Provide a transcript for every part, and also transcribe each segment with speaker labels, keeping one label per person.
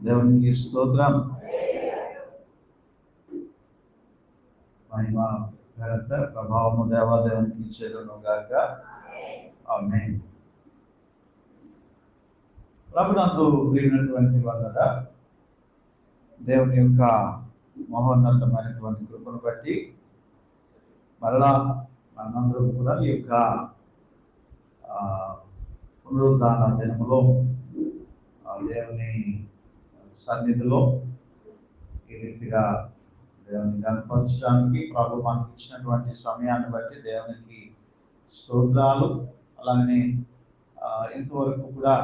Speaker 1: దేవునికి స్తోత్రం. మహిమ ఘనత ప్రభావము దేవాదేవునికి చేరును గాక. ఆమేన్. ప్రభునందు ప్రియమైనటువంటి వాళ్ళరా, దేవుని యొక్క మహోన్నతమైనటువంటి కృపను బట్టి మరలా మనందరూ కూడా ఈ యొక్క పునరుద్ధాన దినములో దేవుని సన్నిధిలో ఈ రీతిగా దేవుని కనపరచడానికి ప్రభు మనకి ఇచ్చినటువంటి సమయాన్ని బట్టి దేవునికి స్తోత్రాలు. అలానే ఇంతవరకు కూడా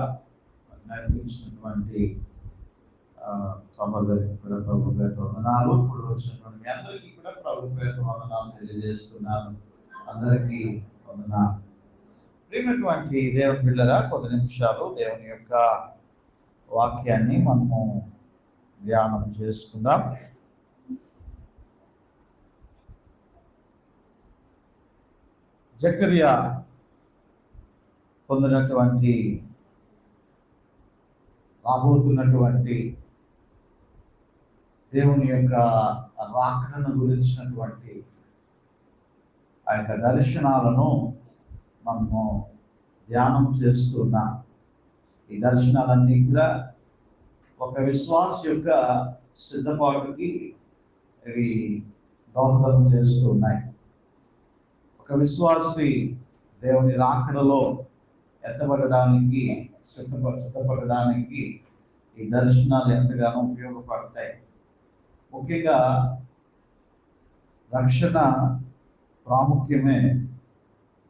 Speaker 1: నడిపించినటువంటి సహోదరికి కూడా ప్రభు పేరు వందనాలు. ఇప్పుడు వచ్చినటువంటి మీ అందరికీ కూడా ప్రభు పేరు వందనాలు తెలియజేస్తున్నాను. అందరికీ వందనాలు. ప్రియమైనటువంటి దేవుని బిడ్డలారా, కొద్ది నిమిషాలు దేవుని యొక్క వాక్యాన్ని మనము ధ్యానం చేసుకుందాం. జకర్యా పొందినటువంటి రాబోతున్నటువంటి దేవుని యొక్క రాకడను గురించినటువంటి ఆ యొక్క దర్శనాలను మనము ధ్యానం చేస్తున్నాం. ఈ దర్శనాలన్నీ కూడా ఒక విశ్వాస యొక్క సిద్ధపాటుకి ఇవి దోహదం చేస్తూ ఉన్నాయి. ఒక విశ్వాసి దేవుని రాకడలో ఎత్తబడడానికి సిద్ధపడడానికి ఈ దర్శనాలు ఎంతగానో ఉపయోగపడతాయి. ముఖ్యంగా రక్షణ ప్రాముఖ్యమే,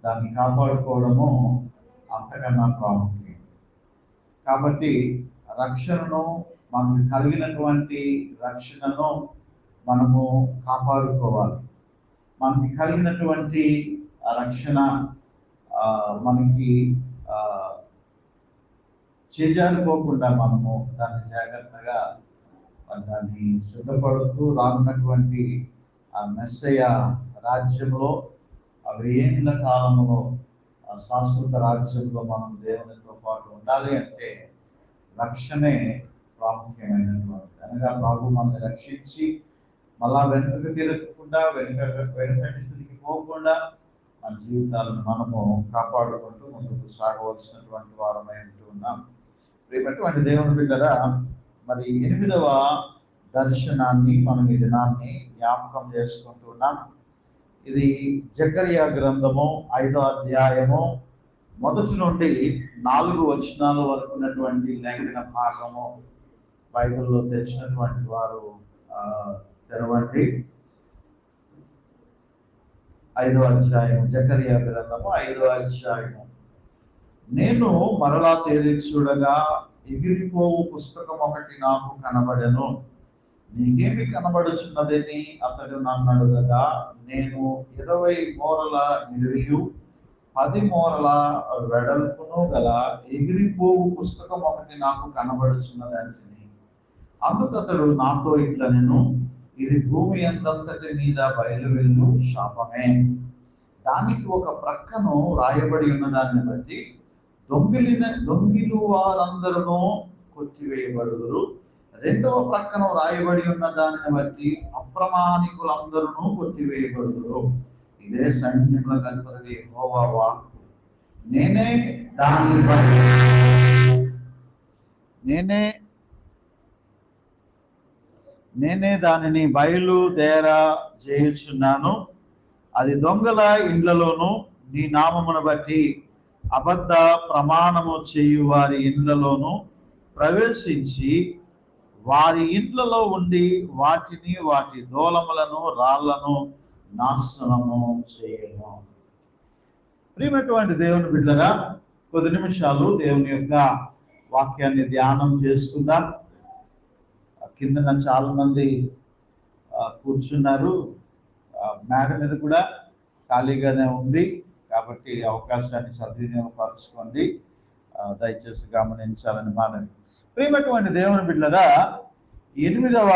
Speaker 1: దాన్ని కాపాడుకోవడము అంతకన్నా ప్రాముఖ్యం. కాబట్టి రక్షణను, మనకు కలిగినటువంటి రక్షణను మనము కాపాడుకోవాలి. మనకి కలిగినటువంటి రక్షణ మనకి చేజారిపోకుండా మనము దాన్ని జాగ్రత్తగా దాన్ని సిద్ధపడుతూ రానున్నటువంటి ఆ మెస్సయ్య రాజ్యంలో, ఆ 1000 ఏళ్ల కాలంలో, ఆ శాశ్వత రాజ్యంలో మనం దేవునితో పాటు ఉండాలి అంటే రక్షణే ప్రాముఖ్యమైనటువంటి. అనగా ప్రభు మనల్ని రక్షించి మళ్ళా వెనుకకు తిరగకుండా, వెనుకటి స్థితికి పోకుండా మన జీవితాలను మనము కాపాడుకుంటూ ముందుకు సాగవలసినటువంటి వారమై ఉంటున్నాం. ప్రియమైనటువంటి దేవుని బిడ్డరా, మరి 8వ దర్శనాన్ని మనం ఈ దినాన్ని జ్ఞాపకం చేసుకుంటున్నాం. ఇది జకర్యా గ్రంథము 5వ అధ్యాయము 1 నుండి 4 వచనాల వరకు ఉన్నటువంటి లేఖన భాగము. బైబిల్లో తెచ్చినటువంటి వారు తెరవండి. 5వ అధ్యాయం, జకర్యా గ్రంథము 5వ అధ్యాయము. నేను మరలా తేరి చూడగా ఎగిరిపోవు పుస్తకం ఒకటి నాకు కనబడెను. నీకేమి కనబడుచున్నదని అతడు నన్ను అడుగగా, నేను 20 మూరల నిలువయు 10 మూరల వెడల్పును గల ఎగిరిపోవు పుస్తకం ఒకటి నాకు కనబడుచున్నదని. అందుకు అతడు నాతో ఇట్లనెను, ఇది భూమి అంతటి మీద బయలువెళ్ళు శాపమే. దానికి ఒక ప్రక్కను రాయబడి ఉన్న దాన్ని బట్టి దొంగిలు వారందరూ కొట్టివేయబడుదురు. 2వ ప్రక్కన రాయబడి ఉన్న దానిని బట్టి అప్రమాణికులందరూ కొట్టివేయబడుదురు. ఇదే సైన్యముల అధిపతి యెహోవా వాక్కు. నేనే దానిని బయలుదేరా చేయుచున్నాను. అది దొంగల ఇండ్లలోను నీ నామమును బట్టి అబద్ధ ప్రమాణము చేయు వారి ఇండ్లలోను ప్రవేశించి వారి ఇండ్లలో ఉండి వాటిని, వాటి దూలములను, రాళ్లను నాశనము చేయను. ప్రియమైనటువంటి దేవుని బిడ్డలారా, కొద్ది నిమిషాలు దేవుని యొక్క వాక్యాన్ని ధ్యానం చేసుకుందాం. కిందన చాలా మంది కూర్చున్నారు. మేడ మీద కూడా ఖాళీగానే ఉంది. కాబట్టి అవకాశాన్ని సద్వినియోగపరచుకోండి. దయచేసి గమనించాలని మనవి. ప్రియమైనటువంటి దేవుని బిడ్డలారా, 8వ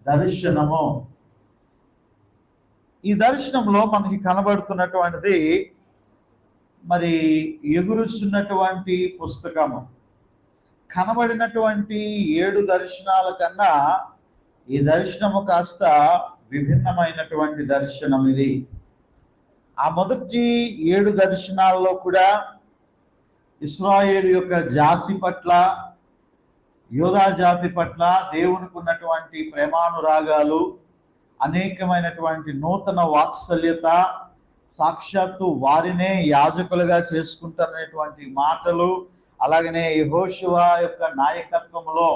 Speaker 1: దర్శనము. ఈ దర్శనంలో మనకి కనబడుతున్నటువంటిది మరి ఎగురుచున్నటువంటి పుస్తకము. కనబడినటువంటి 7 దర్శనాల కన్నా ఈ దర్శనము కాస్త విభిన్నమైనటువంటి దర్శనం ఇది. ఆ మొదటి 7 దర్శనాల్లో కూడా ఇశ్రాయేలు యొక్క జాతి పట్ల, యోధా జాతి పట్ల దేవునికి ఉన్నటువంటి ప్రేమానురాగాలు, అనేకమైనటువంటి నూతన వాత్సల్యత, సాక్షాత్తు వారినే యాజకులుగా చేసుకుంటున్నటువంటి మాటలు, అలాగనే యెహోషువ యొక్క నాయకత్వంలో,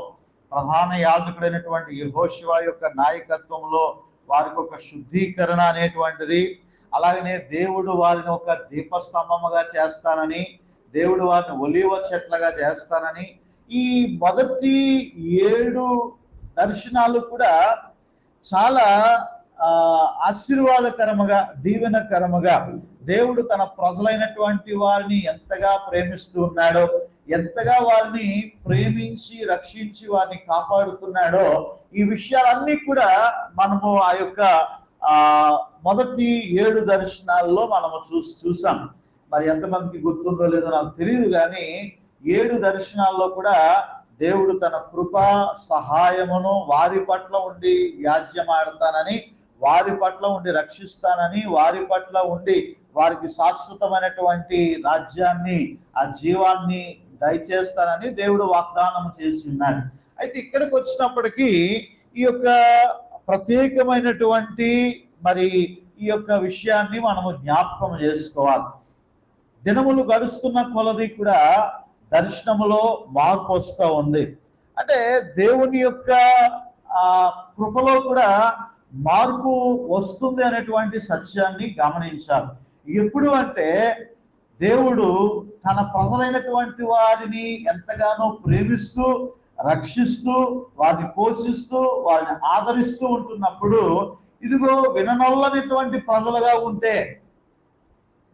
Speaker 1: ప్రధాన యాజకుడైనటువంటి యెహోషువ యొక్క నాయకత్వంలో వారికి ఒక శుద్ధీకరణ అనేటువంటిది, అలాగనే దేవుడు వారిని ఒక దీపస్తంభముగా చేస్తానని, దేవుడు వారిని ఒలీవ చెట్లుగా చేస్తానని, ఈ మొదటి 7 దర్శనాలు కూడా చాలా ఆశీర్వాదకరముగా, దీవెనకరముగా, దేవుడు తన ప్రజలైనటువంటి వారిని ఎంతగా ప్రేమిస్తూ ఉన్నాడో, ఎంతగా వారిని ప్రేమించి రక్షించి వారిని కాపాడుతున్నాడో, ఈ విషయాలన్నీ కూడా మనము ఆ యొక్క మొదటి 7 దర్శనాల్లో మనము చూసాం. మరి ఎంతమందికి గుర్తుందో లేదో నాకు తెలియదు, కానీ 7 దర్శనాల్లో కూడా దేవుడు తన కృపా సహాయమును వారి పట్ల ఉండి వ్యాజ్యమాడతానని, వారి పట్ల ఉండి రక్షిస్తానని, వారి పట్ల ఉండి వారికి శాశ్వతమైనటువంటి రాజ్యాన్ని, ఆ జీవాన్ని దయచేస్తానని దేవుడు వాగ్దానం చేసి ఉన్నాడు. అయితే ఇక్కడికి వచ్చినప్పటికీ ఈ యొక్క ప్రత్యేకమైనటువంటి మరి ఈ యొక్క విషయాన్ని మనము జ్ఞాపకం చేసుకోవాలి. దినములు గడుస్తున్న కొలది కూడా దర్శనములో మార్పు వస్తూ ఉంది. అంటే దేవుని యొక్క కృపలో కూడా మార్పు వస్తుంది అనేటువంటి సత్యాన్ని గమనించాలి. ఎప్పుడు అంటే దేవుడు తన ప్రజలైనటువంటి వారిని ఎంతగానో ప్రేమిస్తూ, రక్షిస్తూ, వారిని పోషిస్తూ, వారిని ఆదరిస్తూ ఉంటున్నప్పుడు, ఇదిగో విననొల్లనటువంటి ప్రజలుగా ఉంటే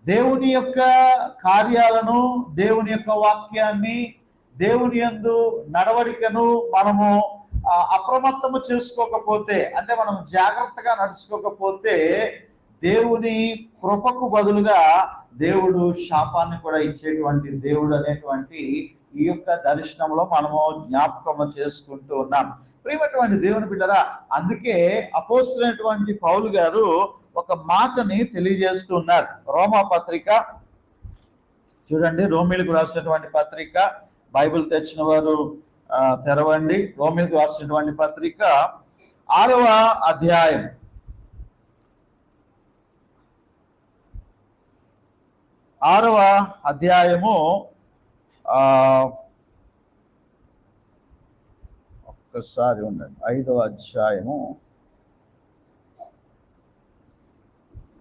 Speaker 1: దేవుని యొక్క కార్యాలను, దేవుని యొక్క వాక్యాన్ని, దేవుని యందు నడవడికను మనము అప్రమత్తము చేసుకోకపోతే, అంటే మనం జాగ్రత్తగా నడుచుకోకపోతే, దేవుని కృపకు బదులుగా దేవుడు శాపాన్ని కూడా ఇచ్చేటువంటి దేవుడు అనేటువంటి ఈ యొక్క దర్శనంలో మనము జ్ఞాపకము చేసుకుంటూ ఉన్నాం. ప్రియమైనటువంటి దేవుని బిడ్డరా, అందుకే అపోస్తలుడైనటువంటి పౌలు గారు ఒక మాటని తెలియజేస్తూ ఉన్నారు. రోమా పత్రిక చూడండి, రోమీలకు రాసినటువంటి పత్రిక, బైబిల్ తెచ్చిన వారు తెరవండి. రోమీలకు రాసినటువంటి పత్రిక 6వ అధ్యాయం 6వ అధ్యాయము ఒక్కసారి ఉండండి, 5వ అధ్యాయము.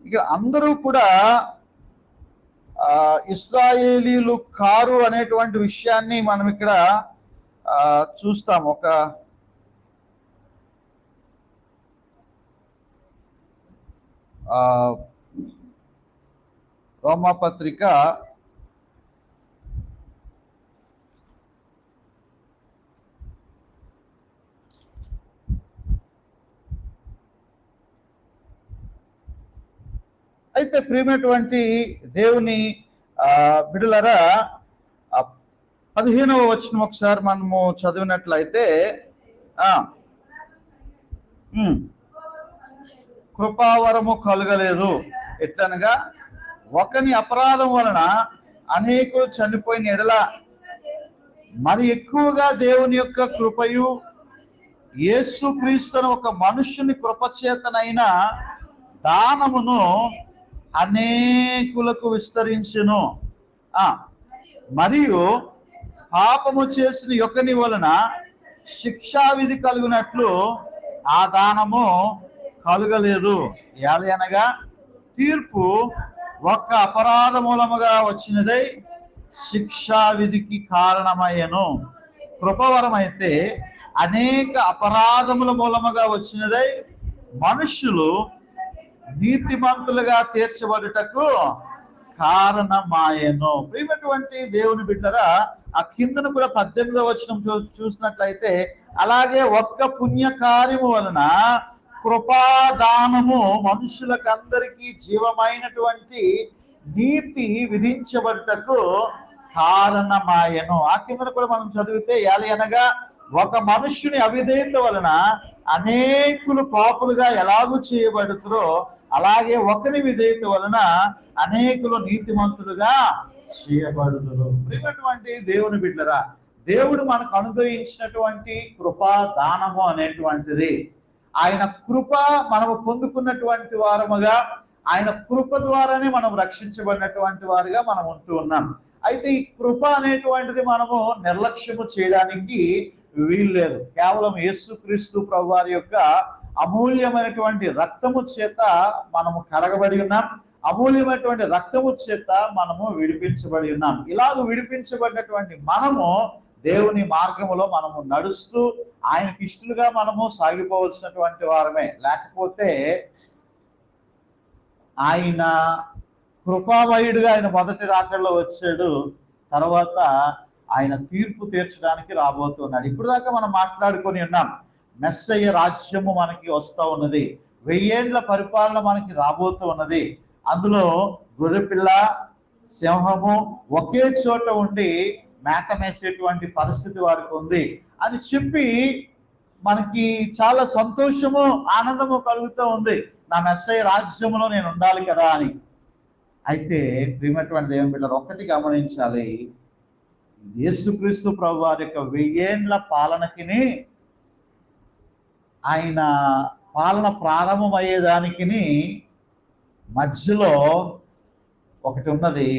Speaker 1: ఇక అందరూ కూడా ఇశ్రాయేలీలు కారు అనేటువంటి విషయాన్ని మనం ఇక్కడ చూస్తాం. ఒక రోమాపత్రిక 5వ అయితే ప్రియమైనటువంటి దేవుని బిడ్డలారా, 15వ వచనం ఒకసారి మనము చదివినట్లయితే, కృపావరము కలగలేదు. ఎట్లనగా ఒకని అపరాధం వలన అనేకులు చనిపోయిన ఎడల మరి ఎక్కువగా దేవుని యొక్క కృపయు యేసుక్రీస్తును ఒక మనుష్యుని కృపచేతనైన దానమును అనేకులకు విస్తరించెను. మరియు పాపము చేసిన ఒకని వలన శిక్షా విధి కలుగునట్లు ఆ దానము కలుగలేదు. ఏలయనగా తీర్పు ఒక్క అపరాధ మూలముగా వచ్చినదై శిక్షా విధికి కారణమయ్యను. కృపవరం అయితే అనేక అపరాధముల మూలముగా వచ్చినదై మనుష్యులు నీతిమంతులుగా తీర్చబడుటకు కారణమాయను. ప్రియమైనటువంటి దేవుని బిడ్డరా, ఆ కిందను కూడా 18వ వచనం చూసినట్లయితే, అలాగే ఒక్క పుణ్యకార్యము వలన కృపాదానము మనుషులకందరికీ జీవమైనటువంటి నీతి విధించబడుటకు కారణమాయను. ఆ కింద కూడా మనం చదివితే అనగా ఒక మనుష్యుని అవిధేయత వలన అనేకులు పాపులుగా ఎలాగూ చేయబడుతురో అలాగే ఒకరి విధేయత వలన అనేకులు నీతిమంతులుగా చేయబడుదురు. ప్రియమైనటువంటి దేవుని బిడ్డరా, దేవుడు మనకు అనుగ్రహించినటువంటి కృపా దానము అనేటువంటిది, ఆయన కృప మనము పొందుకున్నటువంటి వారముగా, ఆయన కృప ద్వారానే మనం రక్షించబడినటువంటి వారుగా మనం ఉంటూ ఉన్నాం. అయితే ఈ కృప అనేటువంటిది మనము నిర్లక్ష్యము చేయడానికి వీల్లేదు. కేవలం యేసుక్రీస్తు ప్రభువారి యొక్క అమూల్యమైనటువంటి రక్తము చేత మనము కడగబడి ఉన్నాం, అమూల్యమైనటువంటి రక్తము చేత మనము విడిపించబడి ఉన్నాం. ఇలాగ విడిపించబడినటువంటి మనము దేవుని మార్గములో మనము నడుస్తూ ఆయనకి ఇష్టలుగా మనము సాగిపోవలసినటువంటి వారమే. లేకపోతే ఆయన కృపామయుడిగా ఆయన మొదటి రాకడలో వచ్చాడు, తర్వాత ఆయన తీర్పు తీర్చడానికి రాబోతున్నాడు. ఇప్పుడు దాకా మనం మాట్లాడుకొని ఉన్నాం, మెస్సయ్య రాజ్యము మనకి వస్తూ ఉన్నది, 1000 ఏండ్ల పరిపాలన మనకి రాబోతూ ఉన్నది. అందులో గొర్రెపిల్ల సింహము ఒకే చోట ఉండి మేత మేసేటువంటి పరిస్థితి వారికి ఉంది అని చెప్పి మనకి చాలా సంతోషము ఆనందము కలుగుతూ ఉంది. నా మెస్సయ్య రాజ్యములో నేను ఉండాలి కదా అని. అయితే ప్రియమైనటువంటి దేవుని బిడ్డలు ఒక్కటి గమనించాలి, యేసుక్రీస్తు ప్రభు వారి యొక్క 1000 ఏండ్ల పాలనకి ఆయన పాలన ప్రారంభమయ్యేదానికి మధ్యలో ఒకటి ఉన్నది,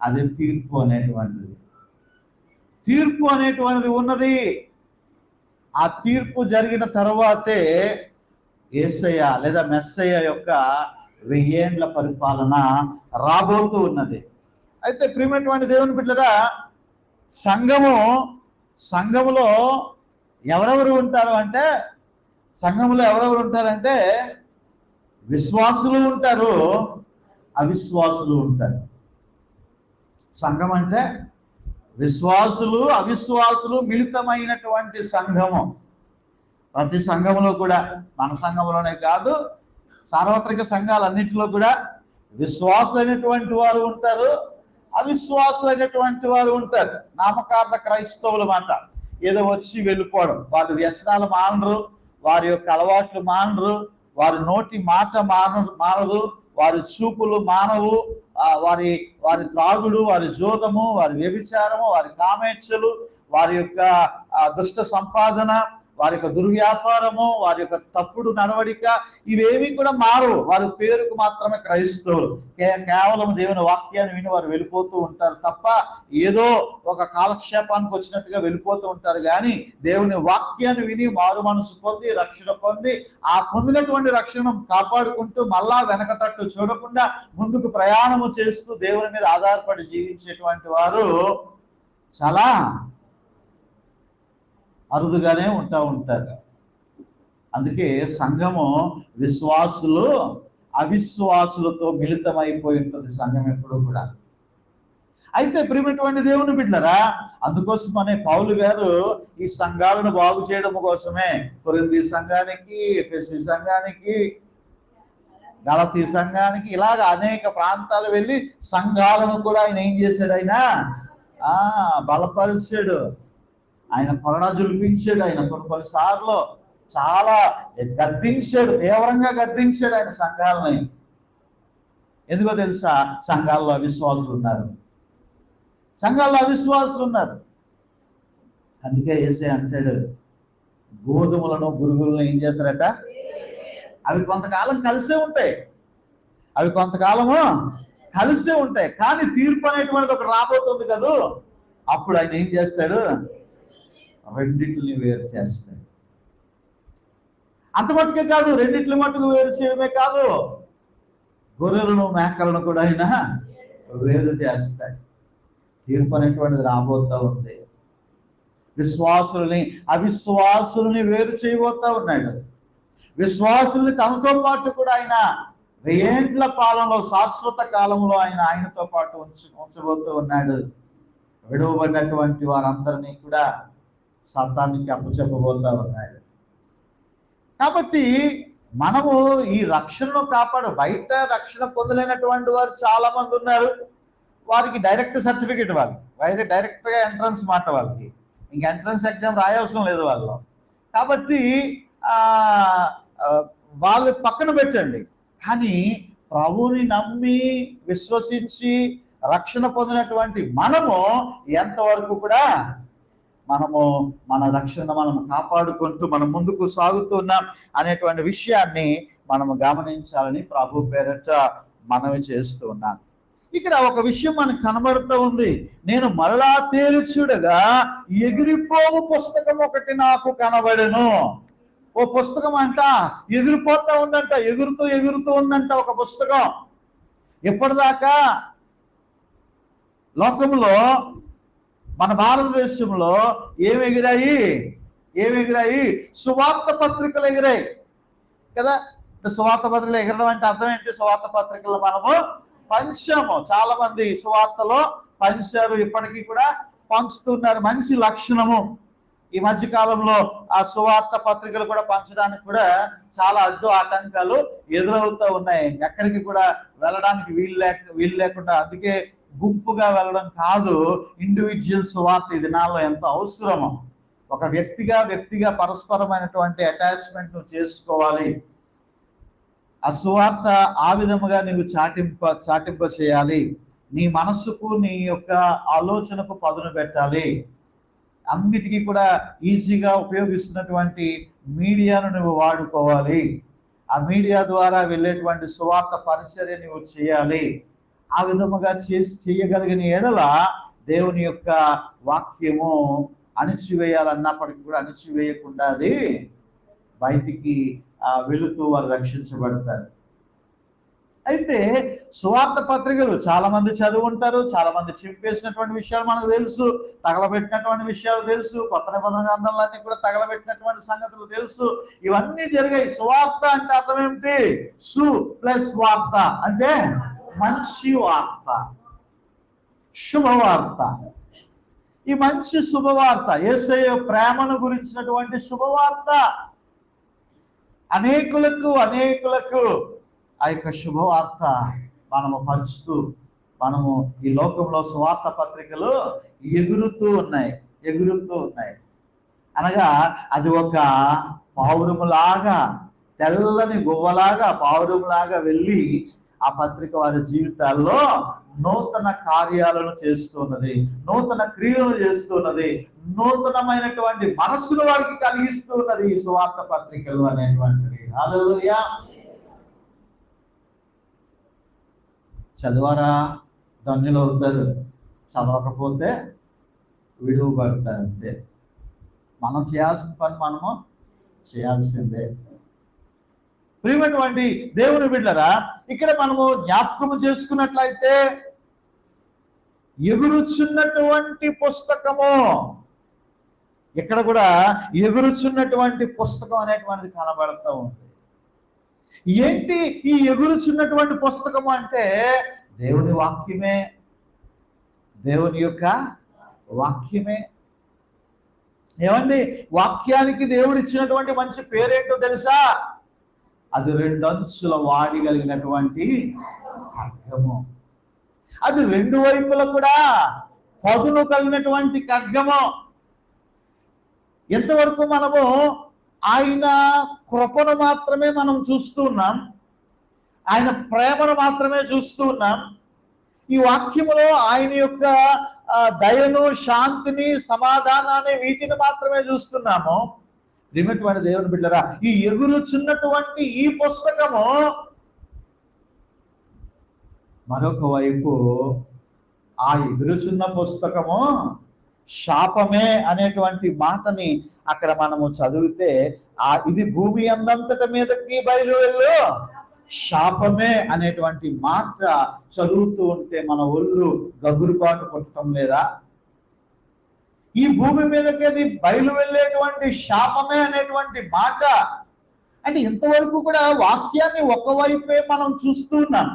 Speaker 1: అది తీర్పు అనేటువంటిది. తీర్పు అనేటువంటిది ఉన్నది. ఆ తీర్పు జరిగిన తర్వాతే యేసయ్య లేదా మెస్సయ్య యొక్క 1000 ఏండ్ల పరిపాలన రాబోతూ ఉన్నది. అయితే ప్రియమైనటువంటి దేవుని బిడ్డలారా, సంఘములో ఎవరెవరు ఉంటారు అంటే, సంఘములో ఎవరెవరు ఉంటారంటే విశ్వాసులు ఉంటారు, అవిశ్వాసులు ఉంటారు. సంఘం అంటే విశ్వాసులు అవిశ్వాసులు మిళితమైనటువంటి సంఘము. ప్రతి సంఘములో కూడా, మన సంఘంలోనే కాదు, సార్వత్రిక సంఘాలన్నింటిలో కూడా విశ్వాసులైనటువంటి వారు ఉంటారు, అవిశ్వాసులైనటువంటి వారు ఉంటారు. నామకార్థ క్రైస్తవులు మాట, ఏదో వచ్చి వెళ్ళిపోవడం. వారి వ్యసనాలు మానరు, వారి యొక్క అలవాట్లు మానరు, వారి నోటి మాట మానదు, వారి చూపులు మానవు, వారి త్రాగుడు, వారి జోదము, వారి వ్యభిచారము, వారి కామేచ్ఛలు, వారి యొక్క దుష్ట సంపాదన, వారి యొక్క దుర్వ్యాపారము, వారి యొక్క తప్పుడు నడవడిక, ఇవేవి కూడా మారవు. వారి పేరుకు మాత్రమే క్రైస్తవులు. కేవలం దేవుని వాక్యాన్ని విని వారు వెళ్ళిపోతూ ఉంటారు తప్ప ఏదో ఒక కాలక్షేపానికి వచ్చినట్టుగా వెళ్ళిపోతూ ఉంటారు. కానీ దేవుని వాక్యాన్ని విని మారు మనసు పొంది రక్షణ పొంది ఆ పొందినటువంటి రక్షణను కాపాడుకుంటూ మళ్ళా వెనక తట్టు చూడకుండా ముందుకు ప్రయాణము చేస్తూ దేవుని మీద ఆధారపడి జీవించేటువంటి వారు చాలా అరుదుగానే ఉంటారు. అందుకే సంఘము విశ్వాసులు అవిశ్వాసులతో మిళితమైపోయి ఉంటుంది సంఘం ఎప్పుడు కూడా. అయితే ప్రియమైనటువంటి దేవుని బిడ్డలారా, అందుకోసమనే పౌలు గారు ఈ సంఘాలను బాగు చేయడం కోసమే కొరింథీ సంఘానికి, ఎఫెసీ సంఘానికి, గలతీ సంఘానికి ఇలాగ అనేక ప్రాంతాలు వెళ్ళి సంఘాలను కూడా ఆయన ఏం చేశాడు, ఆయన బలపరిచాడు, ఆయన కొరడా జులిపించాడు, ఆయన కొన్నిసార్లు చాలా గద్దించాడు, తీవ్రంగా గద్దించాడు ఆయన సంఘాలని. ఎందుకో తెలుసా, సంఘాల్లో అవిశ్వాసులు ఉన్నారు. అందుకే యేసయ్య అంటాడు, గోధుమలను గురుగులను ఏం చేస్తారట, అవి కొంతకాలం కలిసే ఉంటాయి, కానీ తీర్పు అనేటువంటిది ఒకటి రాబోతుంది కదా, అప్పుడు ఆయన ఏం చేస్తాడు, రెండింటిని వేరు చేస్తాడు. అంత మట్టుకే కాదు, రెండింటిని మట్టుకు వేరు చేయడమే కాదు, గొర్రెలను మేకలను కూడా ఆయన వేరు చేస్తాడు. తీర్పు అనేటువంటిది రాబోతా ఉంది. విశ్వాసుల్ని అవిశ్వాసుల్ని వేరు చేయబోతా ఉన్నాడు. విశ్వాసుల్ని తనతో పాటు కూడా ఆయన 1000 ఏండ్ల పాలనలో, శాశ్వత కాలంలో ఆయనతో పాటు ఉంచబోతూ ఉన్నాడు. విడవబడినటువంటి వారందరినీ కూడా సాతానికి అప్పచెప్పబోతా ఉన్నాడు. కాబట్టి మనము ఈ రక్షణను బయట రక్షణ పొందలేనటువంటి వారు చాలా మంది ఉన్నారు. వారికి డైరెక్ట్ సర్టిఫికేట్ వాళ్ళకి డైరెక్ట్గా ఎంట్రన్స్ మాట వాళ్ళకి ఇంకా ఎంట్రన్స్ ఎగ్జామ్ రాయవసరం లేదు వాళ్ళు. కాబట్టి వాళ్ళు పక్కన పెట్టండి. కానీ ప్రభువుని నమ్మి విశ్వసించి రక్షణ పొందినటువంటి మనము ఎంతవరకు కూడా మనము మన రక్షణ మనం కాపాడుకుంటూ మనం ముందుకు సాగుతున్నాం అనేటువంటి విషయాన్ని మనము గమనించాలని ప్రభు పేరట మనవి చేస్తూ ఉన్నాను. ఇక్కడ ఒక విషయం మనకు కనబడుతూ ఉంది. నేను మరలా తేల్చుడగా ఎగిరిపోవు పుస్తకం ఒకటి నాకు కనబడెను. ఓ పుస్తకం అంట ఎగిరిపోతా ఉందంట, ఎగురుతూ ఉందంట ఒక పుస్తకం. ఎప్పటిదాకా లోకంలో మన భారతదేశంలో ఏమి ఎగిరాయి? సువార్త పత్రికలు ఎగిరాయి కదా. సువార్త పత్రికలు ఎగరడం అంటే అర్థం ఏంటి? సువార్త పత్రికలు మనము పంచాము. చాలా మంది సువార్తలో పంచారు, ఇప్పటికీ కూడా పంచుతున్నారు. మంచి లక్షణము. ఈ మధ్య కాలంలో ఆ సువార్త పత్రికలు కూడా పంచడానికి కూడా చాలా అడ్డు ఆటంకాలు ఎదురవుతూ ఉన్నాయి. ఎక్కడికి కూడా వెళ్ళడానికి వీలు లేకుండా, అందుకే గుంపుగా వెళ్ళడం కాదు, ఇండివిజువల్ సువార్త ఈ దినాల్లో ఎంతో అవసరము. ఒక వ్యక్తిగా పరస్పరమైనటువంటి అటాచ్మెంట్ నువ్వు చేసుకోవాలి. ఆ సువార్త ఆ విధముగా నీవు చాటింప చేయాలి. నీ మనస్సుకు నీ యొక్క ఆలోచనకు పదును పెట్టాలి. అన్నిటికీ కూడా ఈజీగా ఉపయోగిస్తున్నటువంటి మీడియాను నువ్వు వాడుకోవాలి. ఆ మీడియా ద్వారా వెళ్ళేటువంటి సువార్త పరిచర్య నువ్వు చేయాలి. ఆ విధముగా చేయగలిగిన ఎడల దేవుని యొక్క వాక్యము అణిచివేయాలన్నప్పటికీ కూడా అణిచివేయకుండా అది బయటికి వెళుతూ వారు రక్షించబడతారు. అయితే సువార్త పత్రికలు చాలా మంది చదువుంటారు, చాలా మంది చింపేసినటువంటి విషయాలు మనకు తెలుసు, తగలబెట్టినటువంటి విషయాలు తెలుసు, కొత్త నిబంధన గ్రంథాలన్నీ కూడా తగలబెట్టినటువంటి సంగతులు తెలుసు. ఇవన్నీ జరిగాయి. సువార్త అంటే అర్థం ఏమిటి? సు ప్లస్ వార్త అంటే మంచి వార్త, శుభవార్త. ఈ మంచి శుభవార్త యేసయ్య ప్రేమను గురించినటువంటి శుభవార్త అనేకులకు ఆ యొక్క శుభవార్త మనము పంచుతూ మనము ఈ లోకంలో సువార్త పత్రికలు ఎగురుతూ ఉన్నాయి. అనగా అది ఒక పావురములాగా, తెల్లని గువ్వలాగా పావురములాగా వెళ్ళి ఆ పత్రిక వారి జీవితాల్లో నూతన కార్యాలను చేస్తున్నది, నూతన క్రియలను చేస్తున్నది, నూతనమైనటువంటి మనస్సును వారికి కలిగిస్తూ ఉన్నది ఈ సువార్త పత్రికలు అనేటువంటివి. హల్లెలూయా. చదివారా ధన్యులు అవుతారు, చదవకపోతే విడువబడతారు. అంతే. మనం చేయాల్సిన పని మనము చేయాల్సిందే. ప్రియమైనటువంటి దేవుని బిడ్డలారా, ఇక్కడ మనము జ్ఞాపకము చేసుకున్నట్లయితే ఎగురుచున్నటువంటి పుస్తకము, ఇక్కడ కూడా ఎగురుచున్నటువంటి పుస్తకం అనేటువంటిది కనబడుతూ ఉంది. ఏంటి ఈ ఎగురుచున్నటువంటి పుస్తకము అంటే? దేవుని వాక్యమే, దేవుని యొక్క వాక్యమే. ఏమండి, వాక్యానికి దేవుడు ఇచ్చినటువంటి మంచి పేరేంటో తెలుసా? అది 2 అంచుల వాడి కలిగినటువంటి ఖడ్గము. అది 2 వైపుల కూడా పదును కలిగినటువంటి ఖడ్గము. ఎంతవరకు మనము ఆయన కృపను మాత్రమే మనం చూస్తూ ఉన్నాం, ఆయన ప్రేమను మాత్రమే చూస్తూ ఉన్నాం. ఈ వాక్యములో ఆయన యొక్క దయను, శాంతిని, సమాధానాన్ని, వీటిని మాత్రమే చూస్తున్నాము. ప్రియమైనటువంటి దేవుని బిడ్డలారా, ఈ ఎగురుచున్నటువంటి ఈ పుస్తకము మరొక వైపు ఆ ఎగురుచున్న పుస్తకము శాపమే అనేటువంటి మాటని అక్కడ మనము చదివితే, ఇది భూమి అందంతట మీదకి బయలువెళ్ళు శాపమే అనేటువంటి మాట చదువుతూ ఉంటే మన ఒళ్ళు గగురుపాటు కొట్టడం లేదా? ఈ భూమి మీదకి అది బయలు వెళ్ళేటువంటి శాపమే అనేటువంటి మాట అంటే ఇంతవరకు కూడా వాక్యాన్ని ఒకవైపే మనం చూస్తున్నాం.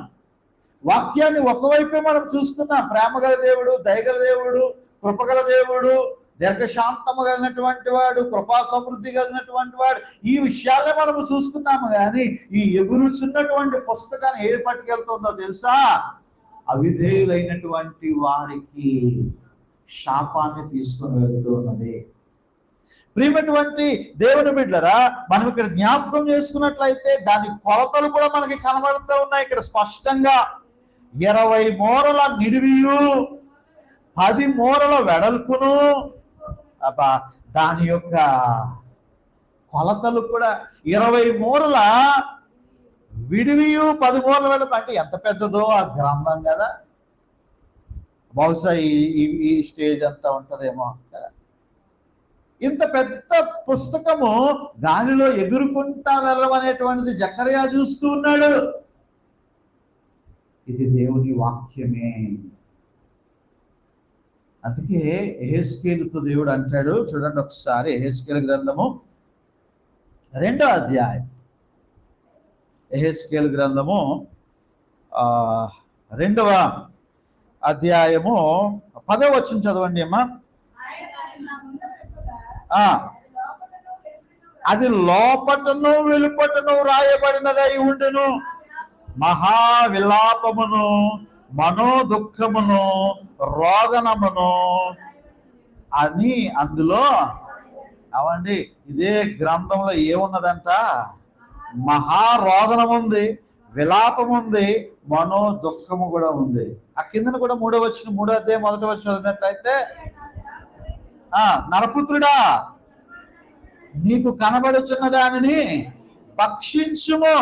Speaker 1: ప్రేమగల దేవుడు, దయగల దేవుడు, కృపగల దేవుడు, దీర్ఘశాంతము కలిగినటువంటి వాడు, కృపా సమృద్ధి కలిగినటువంటి వాడు, ఈ విషయాలే మనము చూస్తున్నాము. కానీ ఈ ఎగురుచున్నటువంటి పుస్తకాన్ని ఏది పట్టుకెళ్తుందో తెలుసా? అవిధేయులైనటువంటి వారికి శాపాన్ని తీసుకొని వెళ్తూ ఉన్నది. ప్రియమైనటువంటి దేవుని బిడ్డలారా, మనం ఇక్కడ జ్ఞాపకం చేసుకున్నట్లయితే దాని కొలతలు కూడా మనకి కనబడుతూ ఉన్నాయి. ఇక్కడ స్పష్టంగా 20 మూరల నిడివియు 10 మూరల వెడల్పును, దాని యొక్క కొలతలు కూడా 20 మూరల విడివియు 10 మూరల వెడల్పు. అంటే ఎంత పెద్దదో ఆ గ్రంథం కదా. బహుశా ఈ స్టేజ్ అంతా ఉంటదేమో కదా. ఇంత పెద్ద పుస్తకము దానిలో ఎదుర్కొంటా వెళ్ళమనేటువంటిది జకర్యా చూస్తూ ఉన్నాడు. ఇది దేవుని వాక్యమే. అందుకే యెహెజ్కేలుతో దేవుడు అంటాడు, చూడండి ఒకసారి యెహెజ్కేలు గ్రంథము 2వ అధ్యాయం. యెహెజ్కేలు గ్రంథము 2వ అధ్యాయము 10వ వచనం చదవండి అమ్మా. అది లోపటను వెలుపటను రాయబడినదై ఉండును, మహావిలాపమును మనోదుఃఖమును రోదనమును అని అందులో అవండి. ఇదే గ్రంథంలో ఏమున్నదంట? మహారోదనం ఉంది, విలాపం ఉంది, మనోదుఃఖము కూడా ఉంది. ఆ కిందన కూడా 3వ వచనం 3వ అధ్యాయం 1వ వచనం చదివినట్లయితే, నరపుత్రుడా నీకు కనబడుచున్న దానిని భక్షించుము,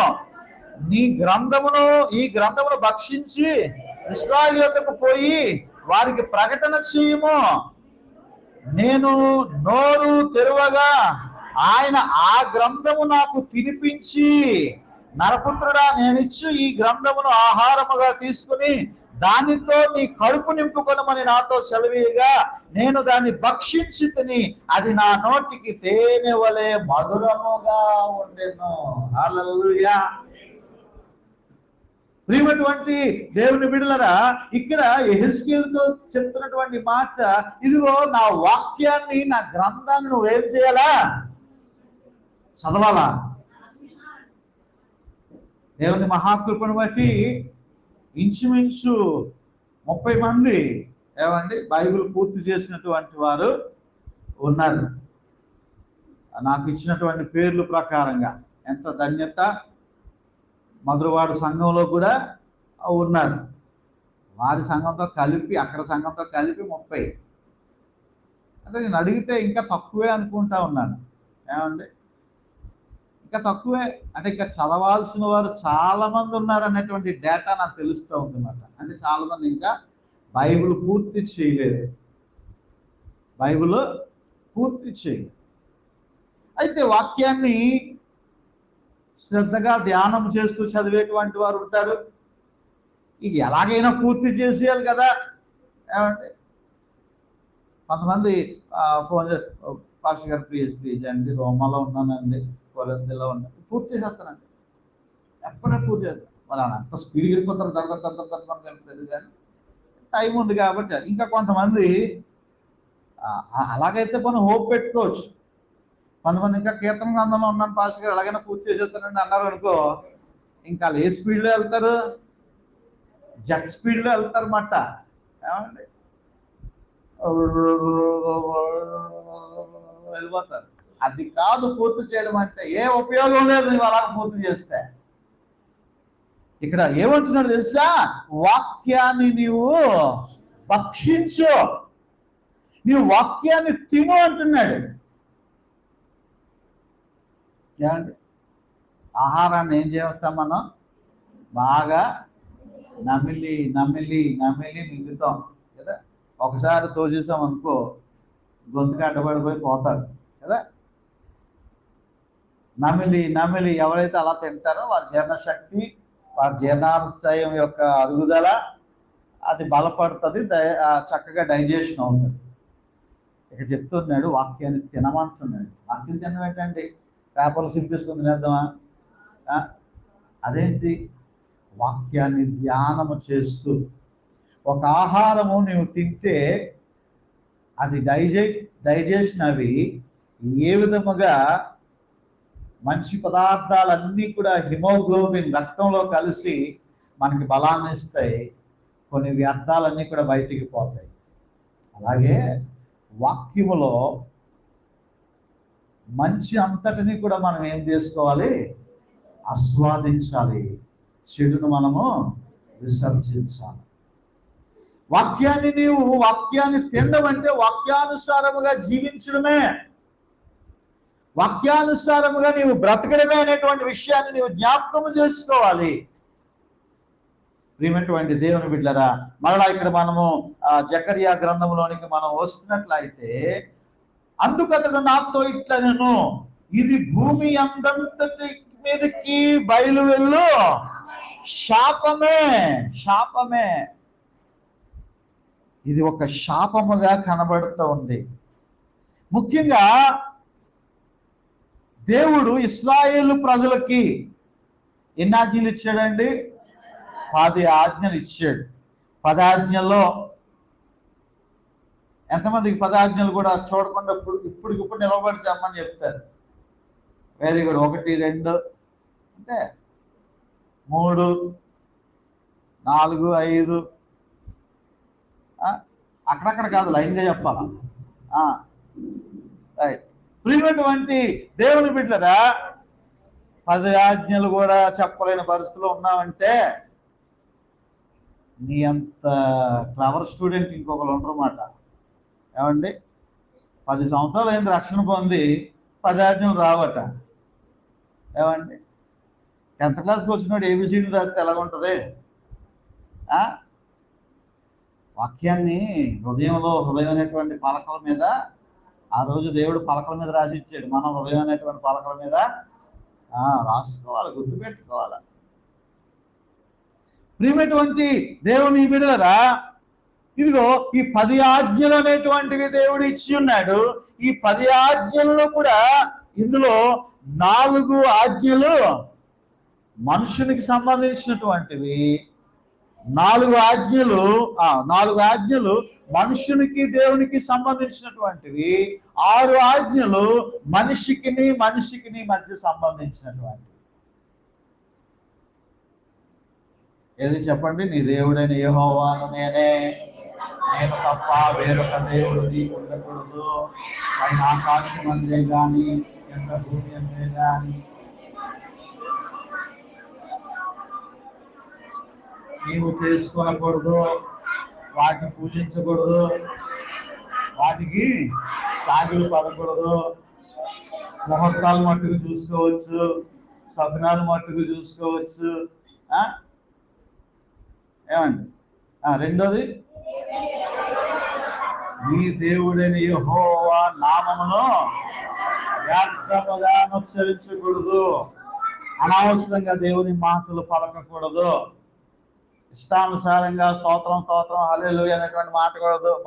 Speaker 1: ఈ గ్రంథమును భక్షించి ఇశ్రాయేలుకు పోయి వారికి ప్రకటన చేయము. నేను నోరు తెరవగా ఆయన ఆ గ్రంథము నాకు తినిపించి, నరపుత్రుడా నేనిచ్చు ఈ గ్రంథమును ఆహారముగా తీసుకుని దానితో నీ కడుపు నింపుకొనమని నాతో సెలవీయగా నేను దాన్ని భక్షించి తిని అది నా నోటికి తేనె వలె మధురముగా ఉండెను. హల్లెలూయా. ప్రియమైనటువంటి దేవుని బిడ్డలారా, ఇక్కడ యెహెజ్కేలుతో చెప్తున్నటువంటి మాట, ఇదిగో నా వాక్యాన్ని, నా గ్రంథాన్ని నువ్వేం చేయాలా? చదవాలా? దేవుని మహాకృపను బట్టి ఇంచుమించు 30 మంది బైబిల్ పూర్తి చేసినటువంటి వారు ఉన్నారు. నాకు ఇచ్చినటువంటి పేర్లు ప్రకారంగా ఎంత ధన్యత. మధురవాడ సంఘంలో కూడా ఉన్నారు. వారి సంఘంతో కలిపి, అక్కడ సంఘంతో కలిపి 30. అంటే నేను అడిగితే ఇంకా తక్కువే అనుకుంటా ఉన్నాను. ఇంకా తక్కువే అంటే ఇంకా చదవాల్సిన వారు చాలా మంది ఉన్నారు అనేటువంటి డేటా నాకు తెలుస్తూ ఉందన్నమాట. అంటే చాలా మంది ఇంకా బైబిల్ పూర్తి చేయలేదు. అయితే వాక్యాన్ని శ్రద్ధగా ధ్యానం చేస్తూ చదివేటువంటి వారు ఉంటారు. ఇక ఎలాగైనా పూర్తి చేసేయాలి కదా. కొంతమంది ఫోన్ పాస్టర్ గారు ప్లీజ్ అండి, రోమాలో ఉన్నానండి, కొరింథీలో ఉన్నాను, పూర్తి చేసేస్తానండి, ఎప్పుడే పూర్తి చేస్తాను. మరి అంత స్పీడ్గా వెళ్ళిపోతారు, దర్దర్ కలుపుతుంది. కానీ టైం ఉంది కాబట్టి. ఇంకా కొంతమంది అలాగైతే మనం హోప్ పెట్టుకోవచ్చు. కొంతమంది ఇంకా కీర్తన గ్రంథంలో ఉన్నాను పాస్టర్ గారు, ఎలాగైనా పూర్తి చేసేస్తానండి అన్నారు అనుకో, ఇంకా వాళ్ళు ఏ స్పీడ్లో వెళ్తారు? జెట్ స్పీడ్లో వెళ్తారు మాట. ఏమండి, వెళ్ళిపోతారు. అది కాదు పూర్తి చేయడం అంటే. ఏ ఉపయోగం లేదు నువ్వు అలా పూర్తి చేస్తే. ఇక్కడ ఏమంటున్నాడు తెలుసా? వాక్యాన్ని నీవు భక్షించు, నీవు వాక్యాన్ని తిను అంటున్నాడు. ఏమండి, ఆహారాన్ని ఏం చేస్తాం మనం? బాగా నమిలి మింగుతాం కదా. ఒకసారి తోసేసాం అనుకో గొంతుకు అడ్డపడిపోయి పోతారు కదా. నమిలి ఎవరైతే అలా తింటారో వారి జీర్ణశక్తి, వారి జీర్ణాశయం యొక్క అరుగుదల అది బలపడుతుంది, చక్కగా డైజెషన్ అవుతుంది. ఇక చెప్తున్నాడు వాక్యాన్ని తినమంటున్నాడు. వాక్యం తినడం ఏంటండి? పేపర్లు సిప్ చేసుకుని తినేద్దామా? అదేంటి? వాక్యాన్ని ధ్యానము చేస్తూ ఒక ఆహారము నీవు తింటే అది డైజెషన్ అవి ఏ విధముగా మంచి పదార్థాలన్నీ కూడా హిమోగ్లోబిన్ రక్తంలో కలిసి మనకి బలాన్ని ఇస్తాయి. కొన్ని వ్యర్థాలన్నీ కూడా బయటికి పోతాయి. అలాగే వాక్యములో మంచి అంతటిని కూడా మనం ఏం చేసుకోవాలి? ఆస్వాదించాలి. చెడును మనము విసర్జించాలి. వాక్యాన్ని తినడం అంటే వాక్యానుసారముగా జీవించడమే, వాక్యానుసారముగా నీవు బ్రతకడమే అనేటువంటి విషయాన్ని నీవు జ్ఞాపకము చేసుకోవాలి. ప్రియమైనటువంటి దేవుని బిడ్డలారా, మరలా ఇక్కడ మనము జకర్యా గ్రంథంలోనికి మనం వస్తున్నట్లయితే, అందుకు అతడు నాతో ఇట్లనెను, ఇది భూమి అందంతటి మీదకి బయలు వెళ్ళు శాపమే. శాపమే, ఇది ఒక శాపముగా కనబడుతూ ఉంది. ముఖ్యంగా దేవుడు ఇశ్రాయేలు ప్రజలకి ఎన్ని ఆజ్ఞలు ఇచ్చాడండి? 10 ఆజ్ఞలు ఇచ్చాడు. 10 ఆజ్ఞల్లో ఎంతమందికి 10 ఆజ్ఞలు కూడా చూడకుండా ఇప్పటికిప్పుడు నిలబడి చెప్పమని చెప్తారు? Very good. 1, 2 అంటే 3, 4, 5 అక్కడక్కడ కాదు, లైన్గా చెప్పాలా? రైట్. ప్రియమైనటువంటి దేవుని బిడ్డలారా, 10 ఆజ్ఞలు కూడా చెప్పలేని పరిస్థితిలో ఉన్నామంటే నీ అంత క్లవర్ స్టూడెంట్ ఇంకొకరు ఉండరన్నమాట. ఏమండి, 10 సంవత్సరాలు అయింది రక్షణ పొంది 10 ఆజ్ఞలు రావట. ఏమండి, 10th క్లాస్కి వచ్చినోడు ఏబిసిడి రాస్తే ఎలాగుంటుంది? వాక్యాన్ని హృదయం అనేటువంటి పలకల మీద ఆ రోజు దేవుడు పలకల మీద రాసి ఇచ్చాడు. మనం హృదయం అనేటువంటి పలకల మీద రాసుకోవాలి, గుర్తుపెట్టుకోవాలి. ప్రియమైనటువంటి దేవుని బిడ్డలారా, ఇదిగో ఈ 10 ఆజ్ఞలు అనేటువంటివి దేవుడు ఇచ్చి ఉన్నాడు. ఈ 10 ఆజ్ఞల్లో కూడా ఇందులో 4 ఆజ్ఞలు మనుషునికి సంబంధించినటువంటివి, 4 ఆజ్ఞలు మనుషునికి దేవునికి సంబంధించినటువంటివి, 6 ఆజ్ఞలు మనిషికి మధ్య సంబంధించినటువంటివి. ఏది చెప్పండి? నీ దేవుడైన యెహోవాను నేనే, నేను తప్ప వేరొక దేవుడు నీకు ఉండకూడదు. పైన ఆకాశం అందే గాని ఎంత భూమి అందే గాని నీవు చేసుకోనకూడదు, వాటిని పూజించకూడదు, వాటికి సాగులు పడకూడదు. ముహూర్తాలు మట్టుకు చూసుకోవచ్చు, సభనాలు మట్టుకు చూసుకోవచ్చు. ఏమండి, రెండోది, నీ దేవుడైన యెహోవా నామమును వ్యర్థముగా ఉచ్చరించకూడదు. అనవసరంగా దేవుని మాటలు పలకకూడదు. ఇష్టానుసారంగా స్తోత్రం హల్లెలూయా అనేటువంటి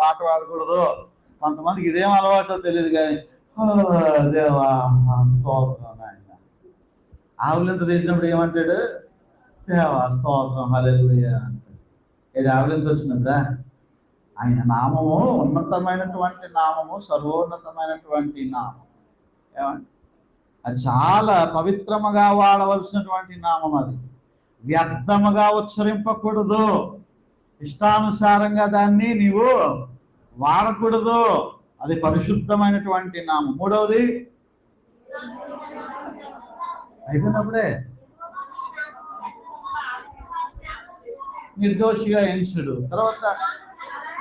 Speaker 1: మాట వాడకూడదు. కొంతమందికి ఇదేం అలవాటో తెలియదు కానీ దేవా స్తోత్రం ఆయన. ఆవులింత తీసినప్పుడు ఏమంటాడు? దేవా స్తోత్రం హల్లెలూయా అంటాడు. ఇది ఆవులింత వచ్చినదా? ఆయన నామము ఉన్నతమైనటువంటి నామము, సర్వోన్నతమైనటువంటి నామం. ఏమండి, అది చాలా పవిత్రముగా వాడవలసినటువంటి నామం. అది వ్యర్థముగా ఉచ్చరింపకూడదు. ఇష్టానుసారంగా దాన్ని నీవు వాడకూడదు. అది పరిశుద్ధమైనటువంటి నామం. మూడవది అయిపోయినప్పుడే నిర్దోషిగా ఎంచుడు. తర్వాత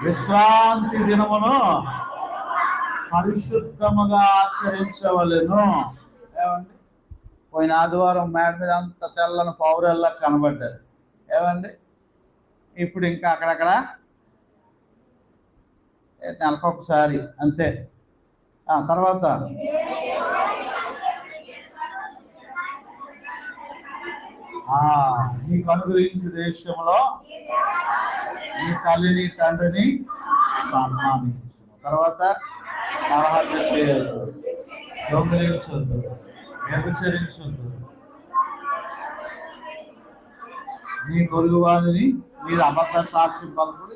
Speaker 1: విశ్రాంతి దినమును పరిశుద్ధముగా ఆచరించవలెను. ఏమండి, పోయిన ఆదివారం మేడ మీద అంత తెల్లని పౌరల్లా కనబడ్డారు. ఏమండి, ఇప్పుడు ఇంకా అక్కడక్కడ నెలకొకసారి అంతే. తర్వాత నీకు అనుగ్రహించు దేశంలో నీ తల్లిని తండ్రిని సన్మానించు. తర్వాత నరహత్య చేయొద్దు, దొంగిలించొద్దు, వ్యభిచరించొద్దు, నీ పొరుగువాడిని మీరు అబద్ధ సాక్ష్యం పలుకుడు,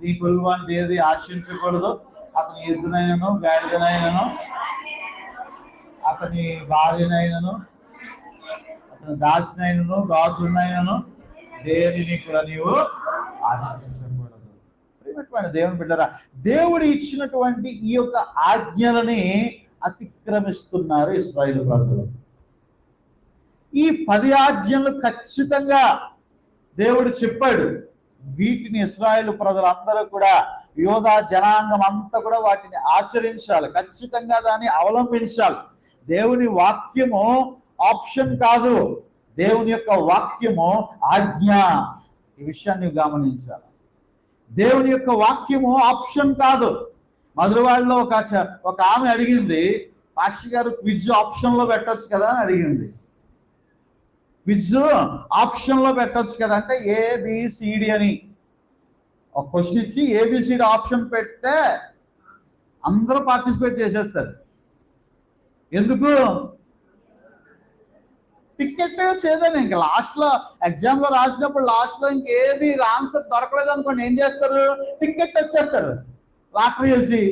Speaker 1: నీ పొరుగువాడిని ఏది ఆశించకూడదు. అతని ఎద్దునైనను గాడిదనైనను, అతని భార్యనైనను, అతని దాసినైనను దాసునైనను దేనిని కూడా నీవు ఆశించకూడదు. ప్రియమైనటువంటి దేవుని బిడ్డలారా, దేవుడు ఇచ్చినటువంటి ఈ యొక్క ఆజ్ఞలని అతిక్రమిస్తున్నారు ఇశ్రాయేలు ప్రజలు. ఈ 10 ఆజ్ఞలు ఖచ్చితంగా దేవుడు చెప్పాడు. వీటిని ఇశ్రాయేలు ప్రజలందరూ కూడా, యోధా జనాంగం అంతా కూడా వాటిని ఆచరించాలి, ఖచ్చితంగా దాన్ని అవలంబించాలి. దేవుని వాక్యము ఆప్షన్ కాదు, దేవుని యొక్క వాక్యము ఆజ్ఞ. ఈ విషయాన్ని గమనించాలి. దేవుని యొక్క వాక్యము ఆప్షన్ కాదు. మధురవాడలో ఒక ఆమె అడిగింది, పాస్టర్ గారు క్విజ్ ఆప్షన్ లో పెట్టొచ్చు కదా అని అడిగింది. క్విజ్ ఆప్షన్ లో పెట్టొచ్చు కదా అంటే ఏబిసిడి అని ఒక క్వశ్చన్ ఇచ్చి ఏబిసిడి ఆప్షన్ పెడితే అందరూ పార్టిసిపేట్ చేసేస్తారు. ఎందుకు? టికెట్ చేద్దాం. ఇంకా లాస్ట్ లో ఎగ్జామ్ లో రాసినప్పుడు లాస్ట్ లో ఇంకేది ఆన్సర్ దొరకలేదు అనుకోండి, ఏం చేస్తారు? టికెట్ వచ్చేస్తారు లాటరీ వేసి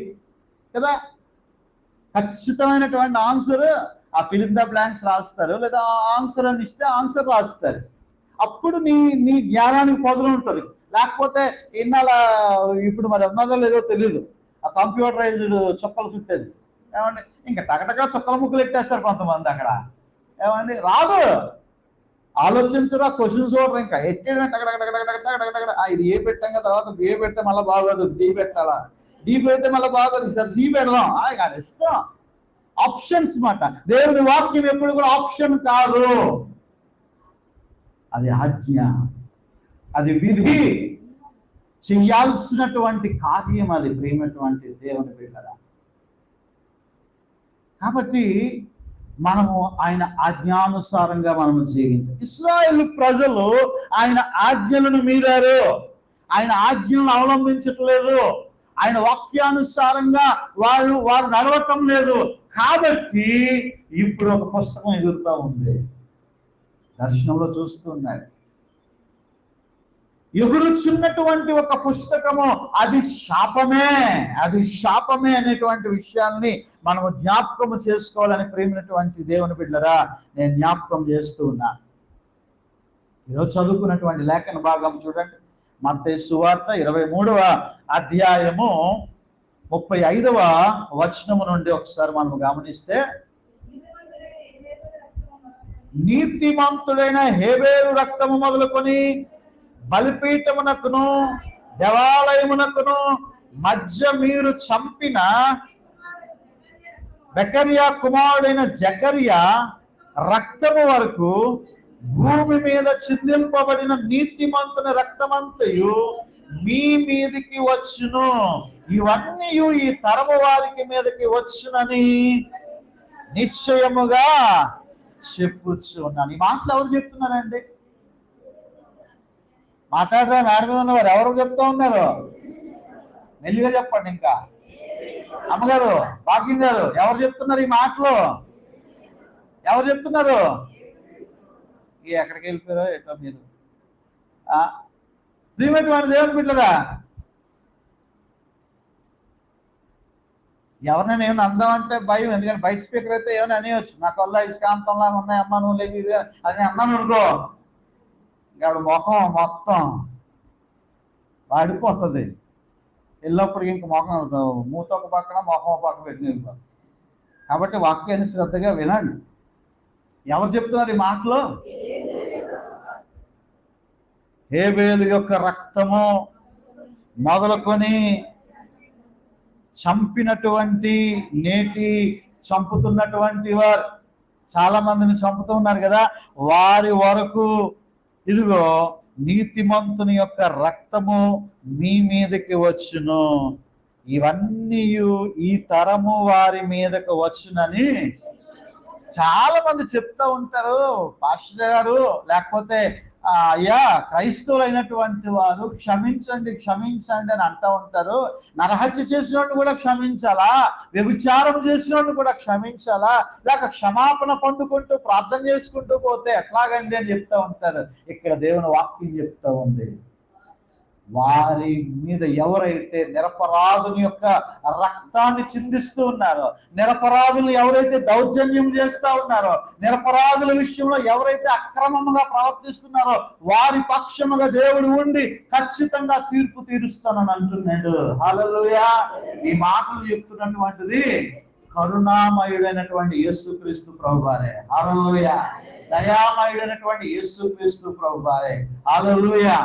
Speaker 1: కదా. ఖచ్చితమైనటువంటి ఆన్సర్ ఆ ఫిల్ ఇన్ ద బ్లాంక్స్ రాస్తారు, లేదా ఆన్సర్ అని ఇస్తే ఆన్సర్ రాస్తారు. అప్పుడు నీ జ్ఞానానికి పదులు ఉంటుంది. లేకపోతే ఇన్నాళ్ళ ఇప్పుడు మరి ఉన్నదో లేదో తెలీదు, ఆ కంప్యూటరైజ్డ్ చుక్కలు చుట్టేది ఏమండి, ఇంకా టకటగా చుక్కల ముక్కలు ఎట్టేస్తారు కొంతమంది అక్కడ. ఏమండి రాదు, ఆలోచించరా, క్వశ్చన్స్ చూడరు, ఇంకా ఎట్టేయడం టకటకటకటకటకటకట. ఇది ఏ పెట్టాం కదా, తర్వాత బి పెడితే మళ్ళీ బాగోదు, డి పెట్టాలా, డి పెడితే మళ్ళీ బాగోదు, సార్ సి పెడదాం, అది ఇష్టం. ఆప్షన్స్ మాట. దేవుని వాక్యం ఎప్పుడు కూడా ఆప్షన్ కాదు, అది ఆజ్ఞ, అది విధి, చేయాల్సినటువంటి కార్యం అది. ప్రియమైనటువంటి దేవుని బిడ్డలారా, కాబట్టి మనము ఆయన ఆజ్ఞానుసారంగా మనము జీవించాలి. ఇశ్రాయేలు ప్రజలు ఆయన ఆజ్ఞలను మీరారు, ఆయన ఆజ్ఞలను అవలంబించట్లేదు, ఆయన వాక్యానుసారంగా వారు నడవటం లేదు. కాబట్టి ఇప్పుడు ఒక పుస్తకం ఎదురుతా ఉంది, దర్శనంలో చూస్తున్నాడు, ఎగురుచున్నటువంటి ఒక పుస్తకము, అది శాపమే, అది శాపమే అనేటువంటి విషయాన్ని మనము జ్ఞాపకము చేసుకోవాలని ప్రేమైనటువంటి దేవుని బిడ్డలారా నేను జ్ఞాపకం చేస్తూ ఉన్నా. ఈరోజు చదువుకున్నటువంటి లేఖన భాగం చూడండి, మత్తయి సువార్త 23వ అధ్యాయము 35వ వచనము నుండి ఒకసారి మనము గమనిస్తే, నీతిమంతుడైన హేబేలు రక్తము మొదలుకొని బలిపీఠమునకును దేవాలయమునకును మధ్య మీరు చంపిన బెకర్యా కుమారుడైన జకర్యా రక్తము వరకు భూమి మీద చిందింపబడిన నీతిమంతుని రక్తమంతయు మీ మీదికి వచ్చును, ఇవన్నీ ఈ తరము వారికి మీదకి వచ్చునని నిశ్చయముగా చెప్పుచ్చు ఉన్నాను. ఈ మాటలు ఎవరు చెప్తున్నారండి? మాట్లాడరా మేడ మీద ఉన్నవారు ఎవరు చెప్తా ఉన్నారు? మెల్లిగా చెప్పండి. ఇంకా అమ్మగారు, భాగ్యం గారు, ఎవరు చెప్తున్నారు ఈ మాటలు? ఎవరు చెప్తున్నారు? ఎక్కడికి వెళ్ళిపోయారో ఎట్లా మీరు? ప్రియమైనటువంటి దేవుని బిడ్డలారా, ఎవరినైనా ఏమైనా అందామంటే భయం. ఎందుకంటే బయట స్పీకర్ అయితే ఏమైనా అనేయచ్చు, నా వల్ల ఇసుకాంతంలాగా ఉన్నాయి అమ్మ నువ్వు లేవి అని అన్నాను అనుకో, ఇంకా ముఖం మొత్తం వాడిపోతుంది. వెళ్ళినప్పటికి ఇంక ముఖం మూత ఒక పక్కన ముఖం ఒక పక్కన పెట్టి వెళ్ళిపోతుంది. కాబట్టి వాక్యాన్ని శ్రద్ధగా వినండి. ఎవరు చెప్తున్నారు ఈ మాటలో? హేబేలు యొక్క రక్తము మొదలుకొని చంపినటువంటి, నేటి చంపుతున్నటువంటి వారు చాలా మందిని చంపుతూ ఉన్నారు కదా, వారి వరకు ఇదిగో నీతిమంతుని యొక్క రక్తము మీ మీదకి వచ్చును, ఇవన్నీ ఈ తరము వారి మీదకి వచ్చునని చాలా మంది చెప్తా ఉంటారు. పాస్టర్ గారు, లేకపోతే అయ్యా క్రైస్తవులైనటువంటి వారు క్షమించండి క్షమించండి అని అంటూ ఉంటారు. నరహత్య చేసినోడిని కూడా క్షమించాలా, వ్యభిచారం చేసినోడిని కూడా క్షమించాలా, లేక క్షమాపణ పొందుకుంటూ ప్రార్థన చేసుకుంటూ పోతే ఎట్లాగండి అని చెప్తా ఉంటారు. ఇక్కడ దేవుని వాక్యం చెప్తా ఉంది, వారి మీద ఎవరైతే నిరపరాధుని యొక్క రక్తాన్ని చిందిస్తూ ఉన్నారో, నిరపరాధులు ఎవరైతే దౌర్జన్యం చేస్తూ ఉన్నారో, నిరపరాధుల విషయంలో ఎవరైతే అక్రమంగా ప్రవర్తిస్తున్నారో వారి పక్షముగా దేవుడు ఉండి ఖచ్చితంగా తీర్పు తీరుస్తానని అంటున్నాడు. హల్లెలూయా. ఈ మాటలు చెప్తున్నటువంటిది కరుణామయుడైనటువంటి యేసుక్రీస్తు ప్రభువారే. హల్లెలూయా. దయామయుడైనటువంటి యేసుక్రీస్తు ప్రభువారే. హల్లెలూయా.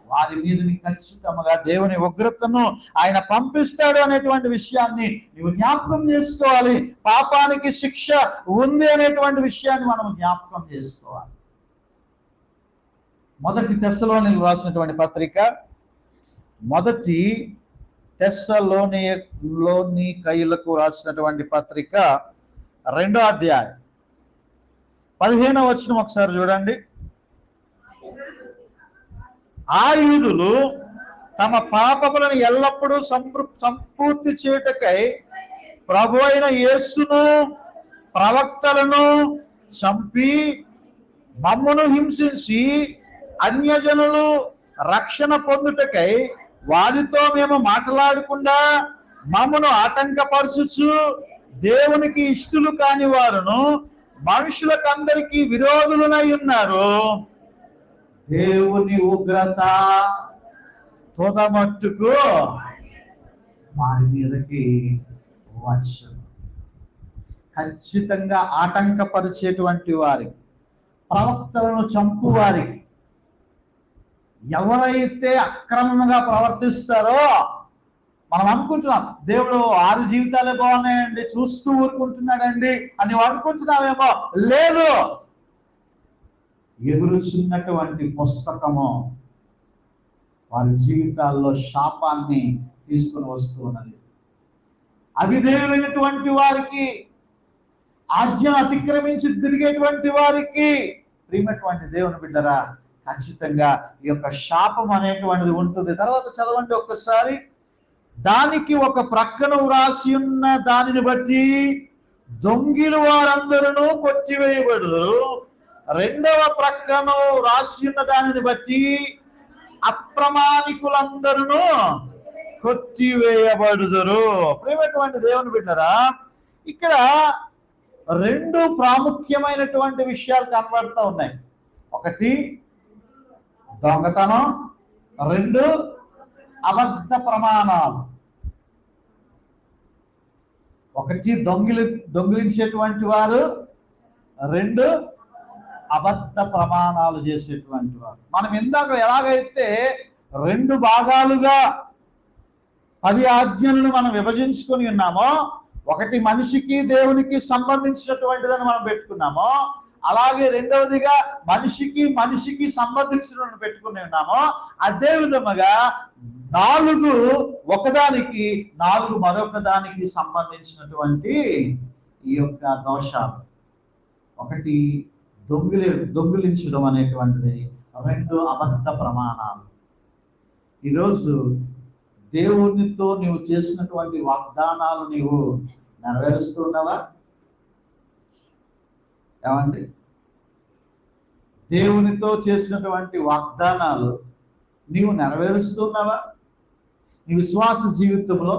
Speaker 1: వారి మీదని ఖచ్చితంగా దేవుని ఉగ్రతను ఆయన పంపిస్తాడు అనేటువంటి విషయాన్ని నువ్వు జ్ఞాపకం చేసుకోవాలి. పాపానికి శిక్ష ఉంది అనేటువంటి విషయాన్ని మనం జ్ఞాపకం చేసుకోవాలి. మొదటి తెస్సలోనికైలకు రాసినటువంటి పత్రిక, మొదటి తెస్సలోనికైలకు రాసినటువంటి పత్రిక 2వ అధ్యాయం 15వ వచనం ఒకసారి చూడండి. ఆ యూదులు తమ పాపములను ఎల్లప్పుడూ సంపూర్తి చేయుటకై ప్రభు అయిన యేసును ప్రవక్తలను చంపి మమ్మును హింసించి అన్యజనులు రక్షణ పొందుటకై వారితో మేము మాట్లాడకుండా మమ్మను ఆటంకపరచుచు దేవునికి ఇష్టలు కాని వారును మనుషులకందరికీ విరోధులనై ఉన్నారు. దేవుని ఉగ్రత తొదమట్టుకు వారి మీదకి వచ్చును. ఖచ్చితంగా ఆటంకపరిచేటువంటి వారికి, ప్రవక్తలను చంపు వారికి, ఎవరైతే అక్రమంగా ప్రవర్తిస్తారో, మనం అనుకుంటున్నాం దేవుడు 6 జీవితాలే బాగున్నాయండి చూస్తూ ఊరుకుంటున్నాడండి అని అనుకుంటున్నామేమో. లేదు, ఎగురుచున్నటువంటి పుస్తకము వారి జీవితాల్లో శాపాన్ని తీసుకుని వస్తూ ఉన్నది. అవిధేయులైనటువంటి వారికి, ఆజ్ఞను అతిక్రమించి తిరిగేటువంటి వారికి, ప్రియమైనటువంటి దేవుని బిడ్డరా, ఖచ్చితంగా ఈ యొక్క శాపం అనేటువంటిది ఉంటుంది. తర్వాత చదవండి ఒక్కసారి. దానికి ఒక ప్రక్కన వ్రాసి ఉన్న దానిని బట్టి దొంగిలు వారందరూ కొట్టివేయబడుదురు, రెండవ ప్రక్కన రాసి ఉన్న దానిని బట్టి అప్రమాణికులందరూ కొట్టివేయబడుదురు. ప్రియమైనటువంటి దేవుని బిడ్డరా, ఇక్కడ 2 ప్రాముఖ్యమైనటువంటి విషయాలు కనబడుతూ ఉన్నాయి. ఒకటి దొంగతనం, 2 అబద్ధ ప్రమాణాలు. ఒకటి దొంగిలించేటువంటి వారు, 2 అబద్ధ ప్రమాణాలు చేసేటువంటి వారు. మనం ఇందాక ఎలాగైతే 2 భాగాలుగా 10 ఆజ్ఞలను మనం విభజించుకొని ఉన్నామో, ఒకటి మనిషికి దేవునికి సంబంధించినటువంటిదని మనం పెట్టుకున్నామో, అలాగే రెండవదిగా మనిషికి సంబంధించిన పెట్టుకుని ఉన్నామో, అదే విధముగా 4 ఒకదానికి, 4 మరొక దానికి సంబంధించినటువంటి ఈ యొక్క దోషాలు. ఒకటి దొంగిలించడం అనేటువంటిది, 2 అబద్ధ ప్రమాణాలు. ఈరోజు దేవునితో నీవు చేసినటువంటి వాగ్దానాలు నీవు నెరవేరుస్తున్నావా? ఏమండి, దేవునితో చేసినటువంటి వాగ్దానాలు నీవు నెరవేరుస్తున్నావా? నీ విశ్వాస జీవితంలో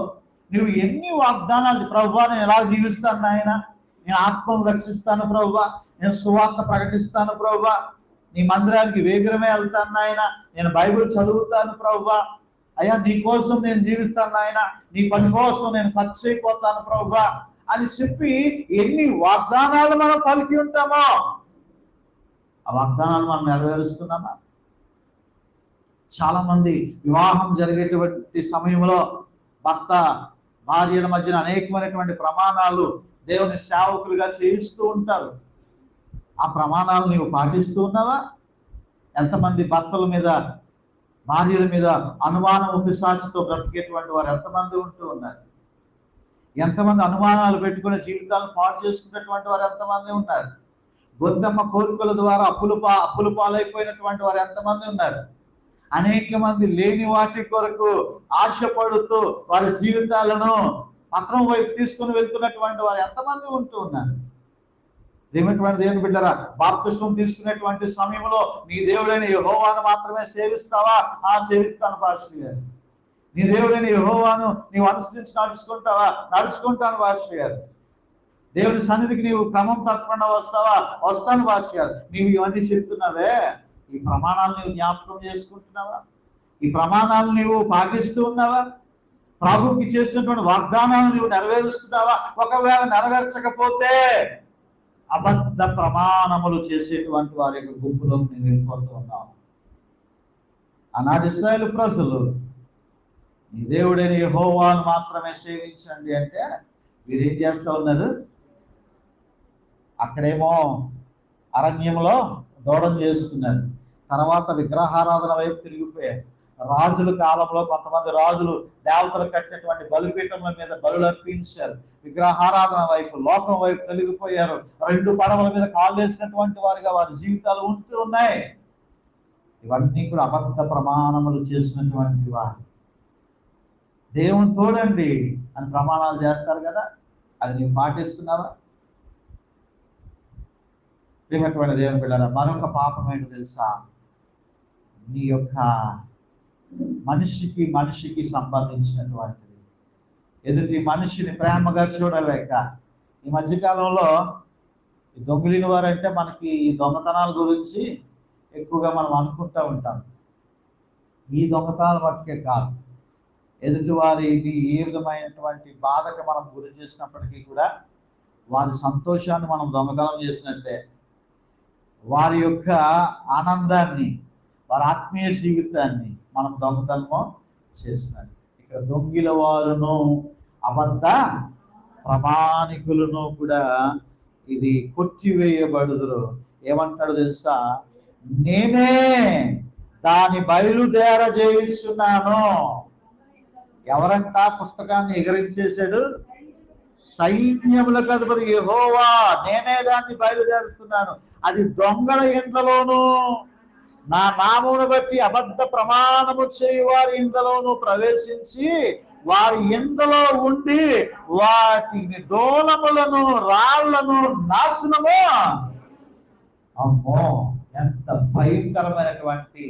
Speaker 1: నువ్వు ఎన్ని వాగ్దానాలు, ప్రభువా నేను ఎలా జీవిస్తాను నాయన, నేను ఆత్మను రక్షిస్తాను ప్రభువా, నేను సువార్త ప్రకటిస్తాను ప్రభువా, నీ మందిరానికి వేగరమే వెళ్తాను నాయన, నేను బైబిల్ చదువుతాను ప్రభువా, అయ్యా నీ కోసం నేను జీవిస్తాను నాయన, నీ పని కోసం నేను ఖర్చు అయిపోతాను ప్రభువా అని చెప్పి ఎన్ని వాగ్దానాలు మనం పలికి ఉంటామో ఆ వాగ్దానాలు మనం నెరవేరుస్తున్నామా? చాలా మంది వివాహం జరిగేటువంటి సమయంలో భర్త భార్యల మధ్యన అనేకమైనటువంటి ప్రమాణాలు దేవుని సేవకులుగా చేయిస్తూ ఉంటారు. ఆ ప్రమాణాలు నీవు పాటిస్తూ ఉన్నావా? ఎంతమంది భర్తల మీద, భార్యల మీద అనుమానం పిశాచితో బ్రతికేటువంటి వారు ఎంతమంది ఉంటూ ఉన్నారు? ఎంతమంది అనుమానాలు పెట్టుకునే జీవితాలను పాడు చేసుకున్నటువంటి వారు ఎంతమంది ఉన్నారు? గొంతమ్మ కోరికల ద్వారా అప్పులు పాలైపోయినటువంటి వారు ఎంతమంది ఉన్నారు? అనేక మంది లేని వాటి కొరకు ఆశపడుతూ వారి జీవితాలను పత్రం వైపు తీసుకుని వెళ్తున్నటువంటి వారు ఎంతమంది ఉంటూ ఉన్నారు? ప్రియమైనటువంటి దేవుని బిడ్డరా, బాప్తిస్మం తీసుకునేటువంటి సమయంలో నీ దేవుడైన యెహోవాను మాత్రమే సేవిస్తావా? సేవిస్తాను పాస్టర్ గారు. నీ దేవుడైన యెహోవాను నీవు అనుసరించి నడుచుకుంటావా? నడుచుకుంటాను పాస్టర్ గారు. దేవుని సన్నిధికి నీవు క్రమం తప్పకుండా వస్తావా? వస్తాను పాస్టర్ గారు. నీవు ఇవన్నీ చెప్తున్నావే, ఈ ప్రమాణాలు నీవు జ్ఞాపకం చేసుకుంటున్నావా? ఈ ప్రమాణాలు నీవు పాటిస్తూ ఉన్నావా? ప్రభువుకి చేసినటువంటి వాగ్దానాలు నీవు నెరవేరుస్తున్నావా? ఒకవేళ నెరవేర్చకపోతే అబద్ధ ప్రమాణములు చేసేటువంటి వారి యొక్క గుంపులోకి నేను వెళ్ళిపోతూ ఉన్నాను. ఆనాటి ఇశ్రాయేలు ప్రజలు నీ దేవుడైన యెహోవాను మాత్రమే సేవించండి అంటే వీరేం చేస్తూ ఉన్నారు? అక్కడేమో అరణ్యంలో దూడం చేస్తున్నారు. తర్వాత విగ్రహారాధన వైపు తిరిగిపోయారు. రాజుల కాలంలో కొంతమంది రాజులు దేవతలు కట్టినటువంటి బలిపీఠముల మీద బలులు అర్పించారు. విగ్రహారాధన వైపు, లోకం వైపు కలిగిపోయారు. రెండు పడవల మీద కాలు వేసినటువంటి వారిగా వారి జీవితాలు ఉంటూ ఉన్నాయి. ఇవన్నీ కూడా అబద్ధ ప్రమాణములు చేసినటువంటి వారు. దేవుని తోడండి అని ప్రమాణాలు చేస్తారు కదా, అది నీవు పాటిస్తున్నావా? ప్రియమైనటువంటి దేవుని బిడ్డలారా, మరొక పాపం ఏంటో తెలుసా? నీ యొక్క మనిషికి సంబంధించినటువంటిది. ఎదుటి మనిషిని ప్రేమగా చూడలేక ఈ మధ్యకాలంలో దొంగిలిన వారంటే మనకి ఈ దొంగతనాల గురించి ఎక్కువగా మనం అనుకుంటూ ఉంటాం. ఈ దొంగతనాలు మట్టుకే కాదు, ఎదుటి వారిని ఏ విధమైనటువంటి బాధకు మనం గురి చేసినప్పటికీ కూడా వారి సంతోషాన్ని మనం దొంగతనం చేసినట్టే, వారి యొక్క ఆనందాన్ని, వారి ఆత్మీయ జీవితాన్ని మనం దొంగతనము చేసినట్టు. ఇక్కడ దొంగిల వారును అబద్ధ ప్రమాణికులను కూడా ఇది కొట్టివేయబడుదురు. ఏమంటాడు తెలుసా? నేనే దాని బయలుదేర చేయిస్తున్నాను. ఎవరంట పుస్తకాన్ని ఎగరించేశాడు? సైన్యములకు అధిపతి యెహోవా, నేనే దాన్ని బయలుదేరుస్తున్నాను. అది దొంగల ఇండ్లలోను, నా నామమును బట్టి అబద్ధ ప్రమాణము చేయు వారి ఇండ్లలోను ప్రవేశించి వారి ఇండ్లలో ఉండి వాటిని దూలములను రాళ్లను నాశనము. అమ్మో, ఎంత భయంకరమైనటువంటి!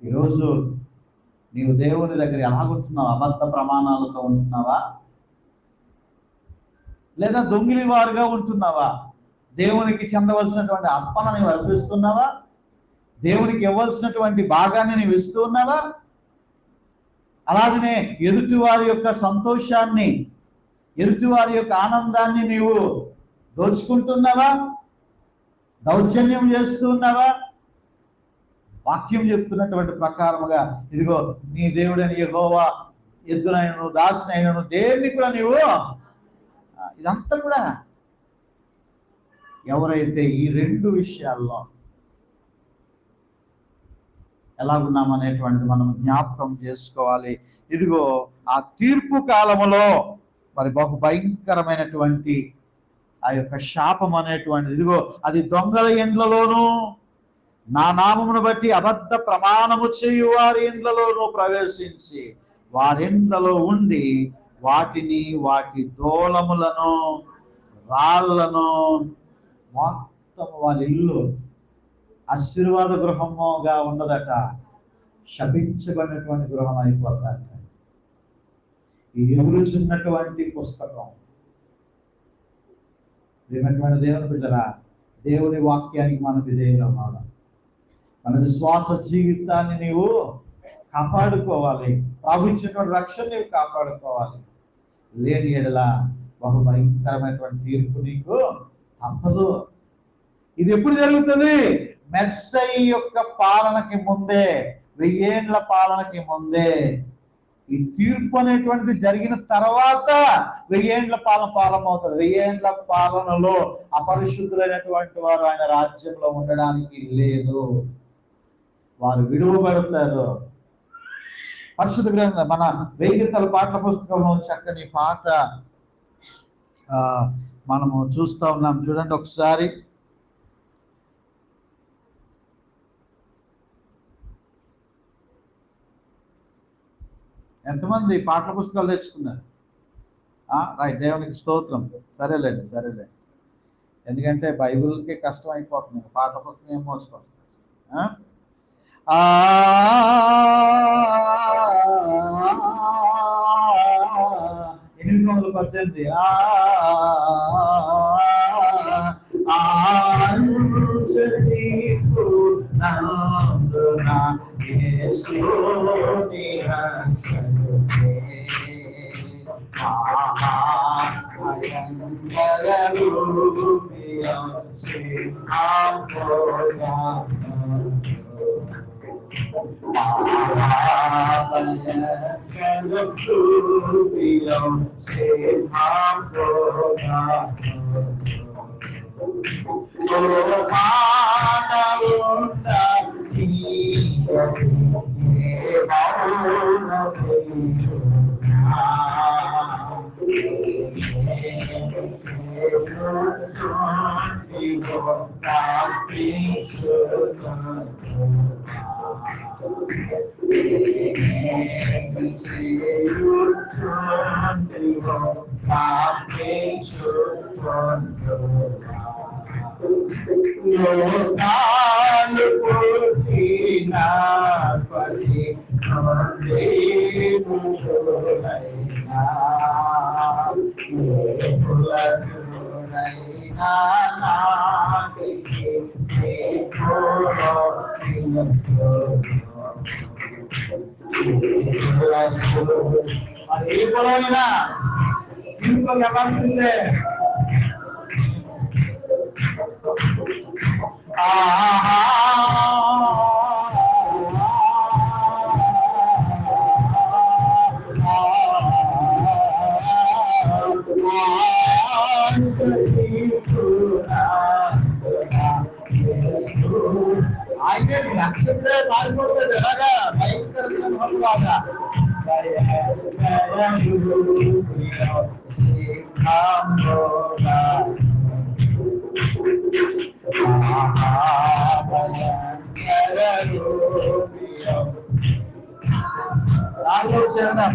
Speaker 1: ఈరోజు నీవు దేవుని దగ్గర ఎలాగుంటున్నావు? అబద్ధ ప్రమాణాలతో ఉంటున్నావా? లేదా దొంగిలి వారుగా ఉంటున్నావా? దేవునికి చెందవలసినటువంటి అర్పణ నీవు అర్పిస్తున్నావా? దేవునికి ఇవ్వాల్సినటువంటి భాగాన్ని నీవు ఇస్తూ ఉన్నావా? అలాగనే ఎదుటి వారి యొక్క సంతోషాన్ని, ఎదుటి వారి యొక్క ఆనందాన్ని నీవు దోచుకుంటున్నావా? దౌర్జన్యం చేస్తూ ఉన్నావా? వాక్యం చెప్తున్నటువంటి ప్రకారముగా ఇదిగో నీ దేవుడని యెహోవా ఎద్దునైనను దాసునైనను దేన్ని కూడా నీవు, ఇదంతా కూడా ఎవరైతే ఈ రెండు విషయాల్లో ఎలాగున్నామనేటువంటి మనం జ్ఞాపకం చేసుకోవాలి. ఇదిగో ఆ తీర్పు కాలములో మరి బహు భయంకరమైనటువంటి ఆ యొక్క శాపం అనేటువంటిది, ఇదిగో అది దొంగల ఇండ్లలోను, నా నామమును బట్టి అబద్ధ ప్రమాణము చేయు వారి ఇండ్లలోనూ ప్రవేశించి వారిండ్లలో ఉండి వాటిని, వాటి దూలములను, రాళ్లను, మొత్తం వాళ్ళ ఇల్లు ఆశీర్వాద గృహముగా ఉండదట, శపించబడినటువంటి గృహం అయిపోతాట. ఈ ఎదురుచున్నటువంటి పుస్తకం. ఏమైనటువంటి దేవుని బిడ్డరా, దేవుని వాక్యానికి మన విధేయులవ్వాలి. మన విశ్వాస జీవితాన్ని నీవు కాపాడుకోవాలి. ప్రభు ఇచ్చినటువంటి రక్షణ నీవు కాపాడుకోవాలి. లేని ఎడల బహు భయంకరమైనటువంటి తీర్పు నీకు తప్పదు. ఇది ఎప్పుడు జరుగుతుంది? మెస్సయి యొక్క పాలనకి ముందే, 1000 ఏళ్ల పాలనకి ముందే. ఈ తీర్పు అనేటువంటిది జరిగిన తర్వాత 1000 ఏళ్ల పాలన ప్రారంభమవుతుంది. 1000 ఏళ్ల పాలనలో అపరిశుద్ధులైనటువంటి వారు ఆయన రాజ్యంలో ఉండడానికి లేదు. వారు విడువబడతారు. పరిశుద్ధ గ్రంథం మన 1000 గీతాల పాటల పుస్తకంలో చక్కని పాట మనము చూస్తూ ఉన్నాం. చూడండి ఒకసారి. ఎంతమంది పాటల పుస్తకాలు తెచ్చుకున్నారు? రైట్, దేవునికి స్తోత్రం. సరేలేండి. ఎందుకంటే బైబిల్కి కష్టం అయిపోతుంది, పాట పుస్తకం ఏం మోసుకొస్తుంది. 818 అది ఏ పొలమైనా ఇంట్లో వెళ్ళాల్సిందే. ఆయన నక్షత్రే పాల్గొంటుంది ఎలాగా భయంకర సింహం లాగా. శరణం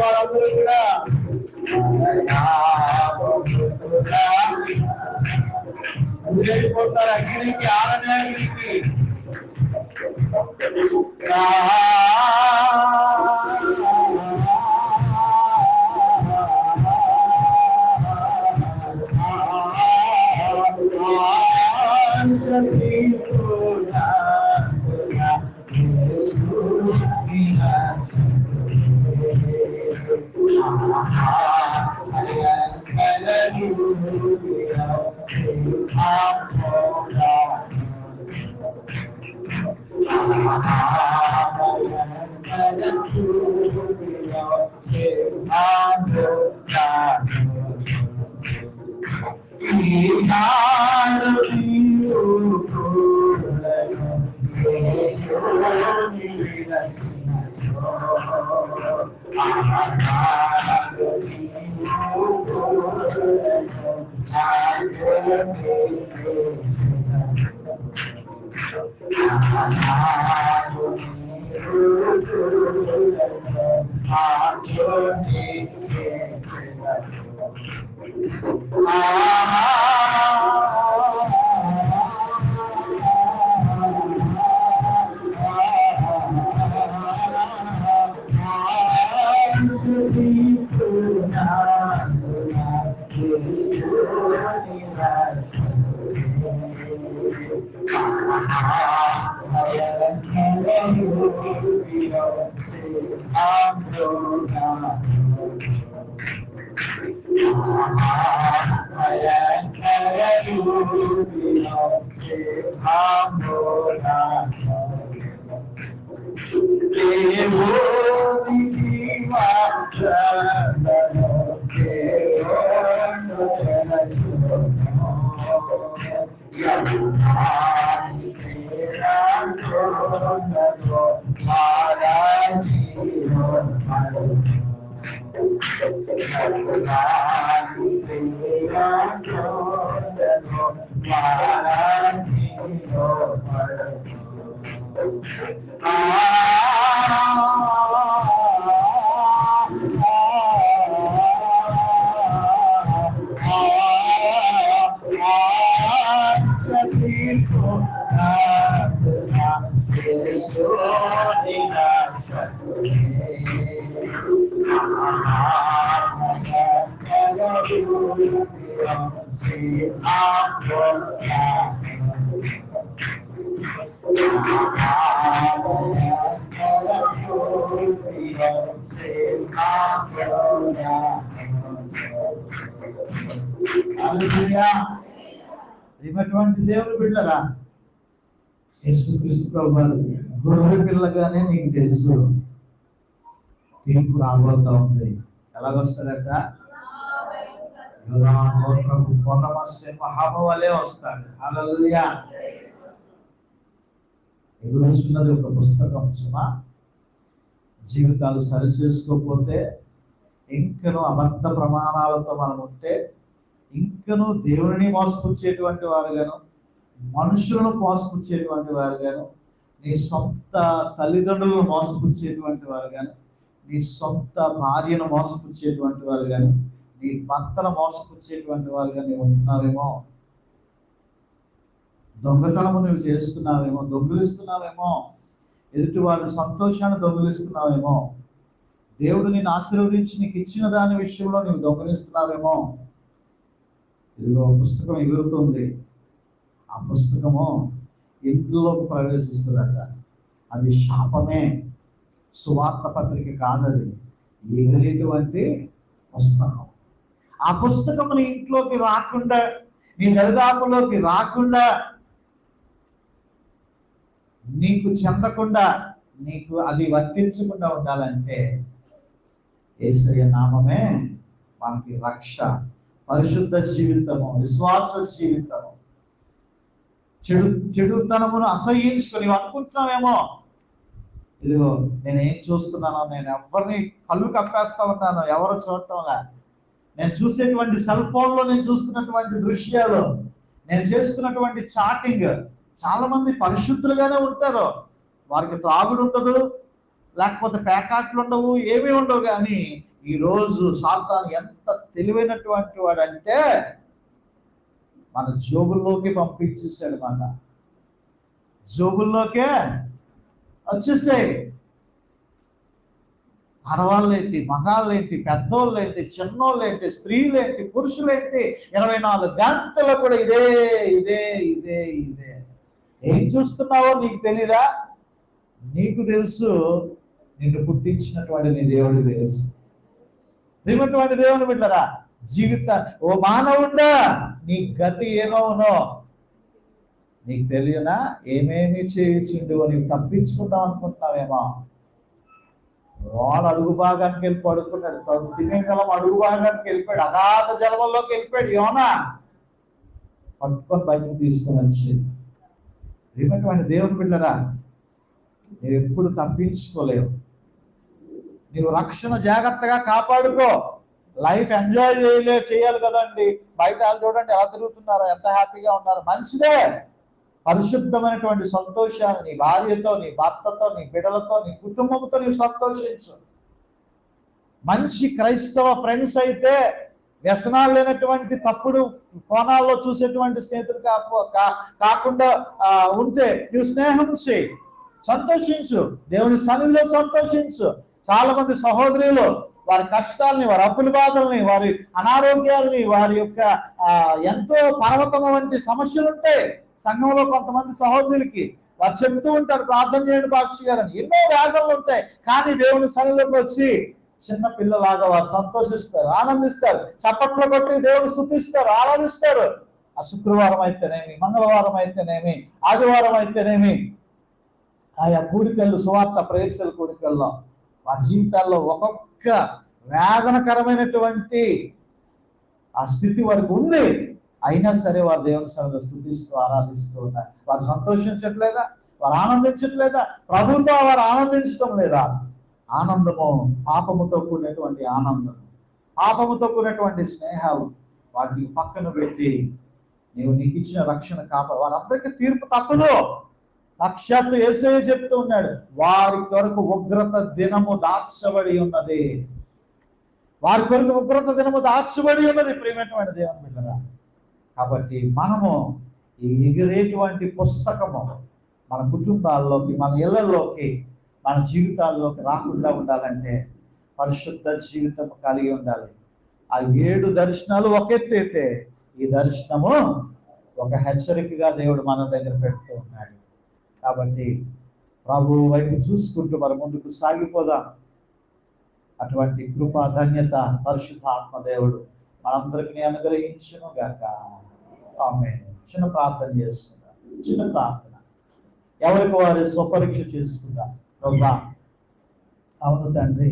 Speaker 1: వాళ్ళందరూ కూడా ఊరేగిపోతారు అగ్నికి, ఆనందానికి. ఇటువంటి దేవుని బిడ్డరా, యేసుక్రీస్తు ప్రభువారు గొర్రె పిల్లగానే నీకు తెలుసు తీర్పు రాబోతా ఉంది. ఎలాగొస్తాడట? మహాభవాలే వస్తాడు. హల్లెలూయా. ఎగురుస్తున్నది ఒక పుస్తకం సుమా. జీవితాలు సరి చేసుకోకపోతే, ఇంకను అబద్ధ ప్రమాణాలతో మనం ఉంటే, ఇంకను దేవుని మోసపుచ్చేటువంటి వారుగాను, మనుషులను మోసపుచ్చేటువంటి వారుగాను, నీ సొంత తల్లిదండ్రులను మోసపుచ్చేటువంటి వారుగాను, నీ సొంత భార్యను మోసపుచ్చేటువంటి వారుగాను, నీ భర్తను మోసపుచ్చేటువంటి వారుగా నీవు ఉంటున్నావేమో. దొంగతనము నువ్వు చేస్తున్నావేమో, దొంగిలిస్తున్నావేమో, ఎదుటి వారి సంతోషాన్ని దొంగిలిస్తున్నావేమో, దేవుడు నిన్ను ఆశీర్వదించి నీకు ఇచ్చిన దాని విషయంలో నువ్వు దొంగిలిస్తున్నావేమో. ఇదిగో పుస్తకం ఎగురుతుంది. ఆ పుస్తకము ఇంట్లోకి ప్రవేశిస్తుందట. అది శాపమే, సువార్త పత్రిక కాదది, ఎగిరేటువంటి పుస్తకం. ఆ పుస్తకం నీ ఇంట్లోకి రాకుండా, నీ దరిదాపులోకి రాకుండా, నీకు చెందకుండా, నీకు అది వర్తించకుండా ఉండాలంటే యేసయ్య నామమే మనకి రక్ష. పరిశుద్ధ జీవితము, విశ్వాస జీవితము. చెడుతనమును అసహ్యించుకొని అనుకుంటున్నావేమో, ఇదిగో నేనేం చూస్తున్నానో, నేను ఎవరిని కళ్ళు కప్పేస్తా ఉన్నాను, ఎవరు చూడటంలా, నేను చూసేటువంటి సెల్ ఫోన్లో నేను చూస్తున్నటువంటి దృశ్యాలు, నేను చేస్తున్నటువంటి చాటింగ్. చాలా మంది పరిశుద్ధులుగానే ఉంటారు, వారికి త్రాగుడు ఉండదు, లేకపోతే పేకాట్లు ఉండవు, ఏమీ ఉండవు. కానీ ఈరోజు సాతాను ఎంత తెలివైనటువంటి వాడంటే మన జోబుల్లోకి పంపించేసాడు. మన జోబుల్లోకే వచ్చేసాయి. ఆడవాళ్ళేంటి, మగాళ్ళేంటి, పెద్దోళ్ళేంటి, చిన్నోళ్ళేంటి, స్త్రీలేంటి, పురుషులేంటి, 24 గంటలు కూడా ఇదే ఇదే ఇదే ఇదే. ఏం చూస్తున్నావో నీకు తెలీదా? నీకు తెలుసు, నిన్ను పుట్టించినటువంటి నీ దేవుడికి తెలుసు. ప్రియమైనటువంటి దేవుని బిడ్డరా, ఓ మానవుడా, నీ గతి ఏమవునో నీకు తెలియనా? ఏమేమి చేయించిండు నీవు తప్పించుకుందాం అనుకుంటున్నావేమో. వాడు అడుగు భాగానికి వెళ్ళి పడుకున్నాడు. తిమింగలం అడుగు భాగానికి వెళ్ళిపోయాడు, అగాధ జలంలోకి వెళ్ళిపోయాడు. యోనా పట్టుకొని బయటకు తీసుకొని వచ్చింది. ప్రియమైనటువంటి దేవుని బిడ్డరా, నువ్వు ఎప్పుడు తప్పించుకోలేవు. నీవు రక్షణ జాగ్రత్తగా కాపాడుకో. లైఫ్ ఎంజాయ్ చేయాలి కదండి. బయట వాళ్ళు చూడండి ఎలా తిరుగుతున్నారో, ఎంత హ్యాపీగా ఉన్నారు. మంచిదే, పరిశుద్ధమైనటువంటి సంతోషాన్ని నీ భార్యతో, నీ భర్తతో, నీ బిడ్డలతో, నీ కుటుంబంతో నీవు సంతోషించు. మంచి క్రైస్తవ ఫ్రెండ్స్ అయితే, వ్యసనాలు లేనటువంటి తప్పుడు కోణాల్లో చూసేటువంటి స్నేహితులు కాకుండా ఉంటే నీవు స్నేహం చేయి, సంతోషించు, దేవుని సన్నిధిలో సంతోషించు. చాలా మంది సహోదరులు వారి కష్టాలని, వారి అప్పుల బాధల్ని, వారి అనారోగ్యాలని, వారి యొక్క ఎంతో పర్వతం వంటి సమస్యలు ఉంటాయి సంఘంలో. కొంతమంది సహోదరులకి వారు చెప్తూ ఉంటారు, ప్రార్థన చేయండి పాస్టర్ గారు అని. ఎన్నో వ్యాధులు ఉంటాయి, కానీ దేవుని సన్నిధిలోకి వచ్చి చిన్న పిల్లలాగా వారు సంతోషిస్తారు, ఆనందిస్తారు, చప్పట్లు కొట్టి దేవుని స్తుతిస్తారు, ఆరాధిస్తారు. ఆ శుక్రవారం అయితేనేమి, మంగళవారం అయితేనేమి, ఆదివారం అయితేనేమి, ఆయా కూడికల్లో, సువార్త ప్రేక్షల కూడికల్లో వారి జీవితాల్లో ఒక్కొక్క వేదనకరమైనటువంటి ఆ స్థితి వారికి ఉంది. అయినా సరే వారు దేవుని సన్నిధిలో స్తుతిస్తూ ఆరాధిస్తూ ఉన్నారు. వారు సంతోషించట్లేదా? వారు ఆనందించట్లేదా? ప్రభుతో వారు ఆనందించటం లేదా? ఆనందము పాపముతో కూడినటువంటి ఆనందం. పాపముతో కూడినటువంటి స్నేహాలు వాటిని పక్కన పెట్టి నీకు ఇచ్చిన రక్షణ వారందరికీ తీర్పు తప్పదు. సాక్షాత్తు యేసయ్య చెప్తూ ఉన్నాడు, వారి కొరకు ఉగ్రత దినము దాచబడి ఉన్నది. వారి కొరకు ఉగ్రత దినము దాచబడి ఉన్నది. ప్రియమైనటువంటి దేవుని బిడ్డలారా, కాబట్టి మనము ఈ ఎగిరేటువంటి పుస్తకము మన కుటుంబాల్లోకి, మన ఇళ్లలోకి, మన జీవితాల్లోకి రాకుండా ఉండాలంటే పరిశుద్ధ జీవితం కలిగి ఉండాలి. ఆ 7 దర్శనాలు ఒక ఎత్తు అయితే, ఈ దర్శనము ఒక హెచ్చరికగా దేవుడు మన దగ్గర పెడుతూ ఉన్నాడు. కాబట్టి ప్రభు వైపు చూసుకుంటూ మన ముందుకు సాగిపోదాం. అటువంటి కృపా ధన్యత పరిశుద్ధ ఆత్మదేవుడు మనందరికీ అనుగ్రహించును గాక. ఆమేన్. చిన్న ప్రార్థన చేసుకుందాం. చిన్న ప్రార్థన, ఎవరికి వారి స్వపరీక్ష చేసుకుందాం. ప్రభా, అవును తండ్రి,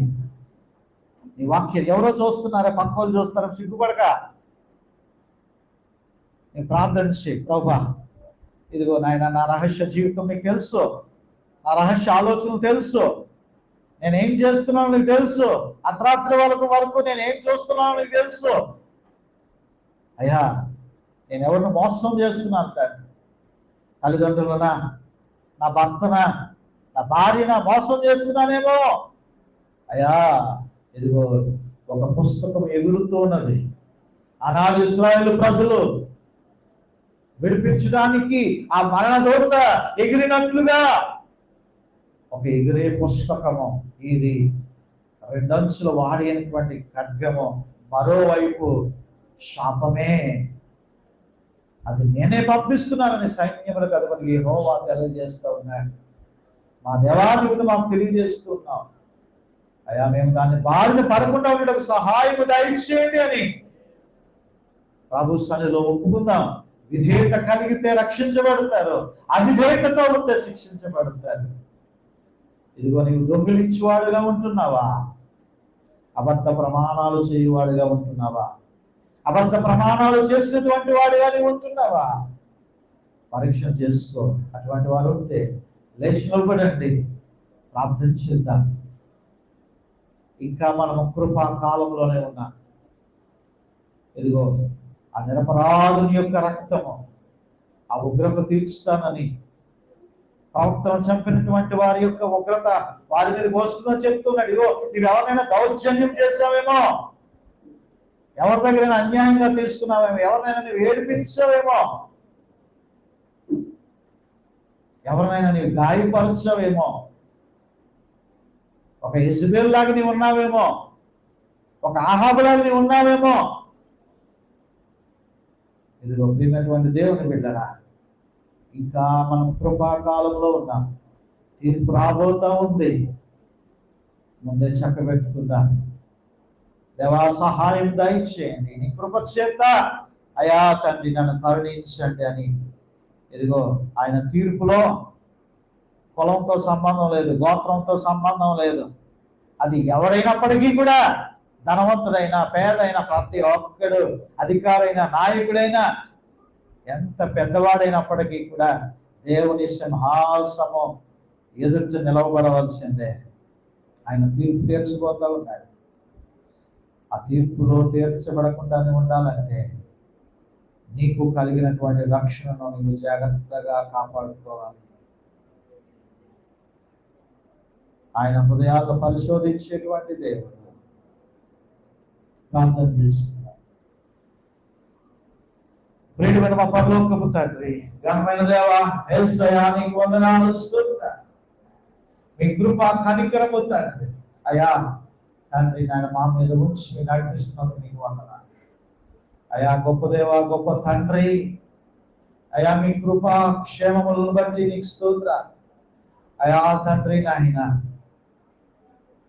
Speaker 1: నీ వాక్యం ఎవరో చూస్తున్నారా, పక్క వాళ్ళు చూస్తారా, సిగ్గుపడక నీ ప్రార్థన చేయి. ప్రభా, ఇదిగో నాయన, నా రహస్య జీవితం నీకు తెలుసు, నా రహస్య ఆలోచనలు తెలుసు, నేనేం చేస్తున్నానో నీకు తెలుసు, అర్ధరాత్రి వరకు నేనేం చూస్తున్నానో నీకు తెలుసు. అయ్యా, నేను ఎవరిని మోసం చేస్తున్నాను తండ్రి, తల్లిదండ్రులనా, నా భర్తనా, నా భార్యనా మోసం చేస్తున్నానేమో. అయ్యా, ఇదిగో ఒక పుస్తకం ఎగురుతున్నది. ఆనాడు ఇశ్రాయేలు ప్రజలు విడిపించడానికి ఆ మరణ దూత ఎగిరినట్లుగా ఒక ఎగిరే పుస్తకము ఇది. 2 అంచుల వాడి అయినటువంటి ఖడ్గము, మరోవైపు శాపమే. అది నేనే పంపిస్తున్నానని సైన్యములకు అధిపతి యెహోవా తెలియజేస్తూ ఉన్నాడు. మా దేవానికి మాకు తెలియజేస్తూ ఉన్నాం. అయ్యా, మేము దాన్ని బారిన పడకుండా ఉండడానికి సహాయము దయచేయండి అని ప్రభు సన్నిధిలో ఒప్పుకుందాం. విధేయత కలిగితే రక్షించబడతారు, అవిధేయతతో ఉంటే శిక్షించబడతారు. ఇదిగో నీవు దొంగిలించేవాడుగా ఉంటున్నావా? అబద్ధ ప్రమాణాలు చేయువాడుగా ఉంటున్నావా? అబద్ధ ప్రమాణాలు చేసినటువంటి వాడుగా నీవు ఉంటున్నావా? పరీక్ష చేసుకో. అటువంటి వారు ఉంటే లేచి నిలబడండి, ప్రార్థన చేద్దాం. ఇంకా మనము కృపా కాలంలోనే ఉన్నాం. ఇదిగో ఆ నిరపరాధుని యొక్క రక్తము ఆ ఉగ్రత తీర్చుతానని, ప్రవక్తను చంపినటువంటి వారి యొక్క ఉగ్రత వారి మీద పోస్తుందని చెప్తున్నాడు. ఇదిగో నువ్వు ఎవరినైనా దౌర్జన్యం చేసావేమో, ఎవరి దగ్గరైనా అన్యాయంగా తీసుకున్నావేమో, ఎవరినైనా నువ్వు ఏడిపించావేమో, ఎవరినైనా నీవు గాయపరచావేమో, ఒక యెజబెల్ లాగా నీవు ఉన్నావేమో, ఒక ఆహాబులాగా నీవు ఉన్నావేమో. ఇదిగో ప్రియమైనటువంటి దేవుని బిడ్డరా, ఇంకా మనం కృపాకాలంలో ఉన్నాం. తీర్పు రాబోతా ఉంది, ముందే చక్కబెట్టుకుందాం. దేవా, సహాయం దయచేయండి, నీ కృప చేత అయా తండ్రి నన్ను కరుణించండి అని. ఇదిగో ఆయన తీర్పులో కులంతో సంబంధం లేదు, గోత్రంతో సంబంధం లేదు. అది ఎవరైనప్పటికీ కూడా, ధనవంతుడైనా పేదైనా, ప్రతి ఒక్కడు, అధికారైనా నాయకుడైనా, ఎంత పెద్దవాడైనప్పటికీ కూడా దేవుని సింహాసనం ఎదుట నిలవబడవలసిందే. ఆయన తీర్పు తీర్చబోతా ఉన్నాడు. ఆ తీర్పులో తీర్చబడకుండానే ఉండాలంటే నీకు కలిగినటువంటి రక్షణను నీవు జాగ్రత్తగా కాపాడుకోవాలి. ఆయన హృదయాలను పరిశోధించేటువంటి దేవుడు. ప్రార్థన చేస్తున్నాం. ప్రియమైన మా పరలోకపు తండ్రి, ఘనమైన దేవా, యేసయ్యా నీకు వందనాలు, స్తోత్రాలు. మీ కృప కనికరము తండ్రి అయా తండ్రి నాయన మా మీద ఉంచి మీరు నడిపిస్తున్నందుకు నీకు వందనాలు. అయా గొప్ప దేవా, గొప్ప తండ్రి అయా, మీ కృప క్షేమములను బట్టి నీకు స్తోత్రాలు. అయా తండ్రి నాయన,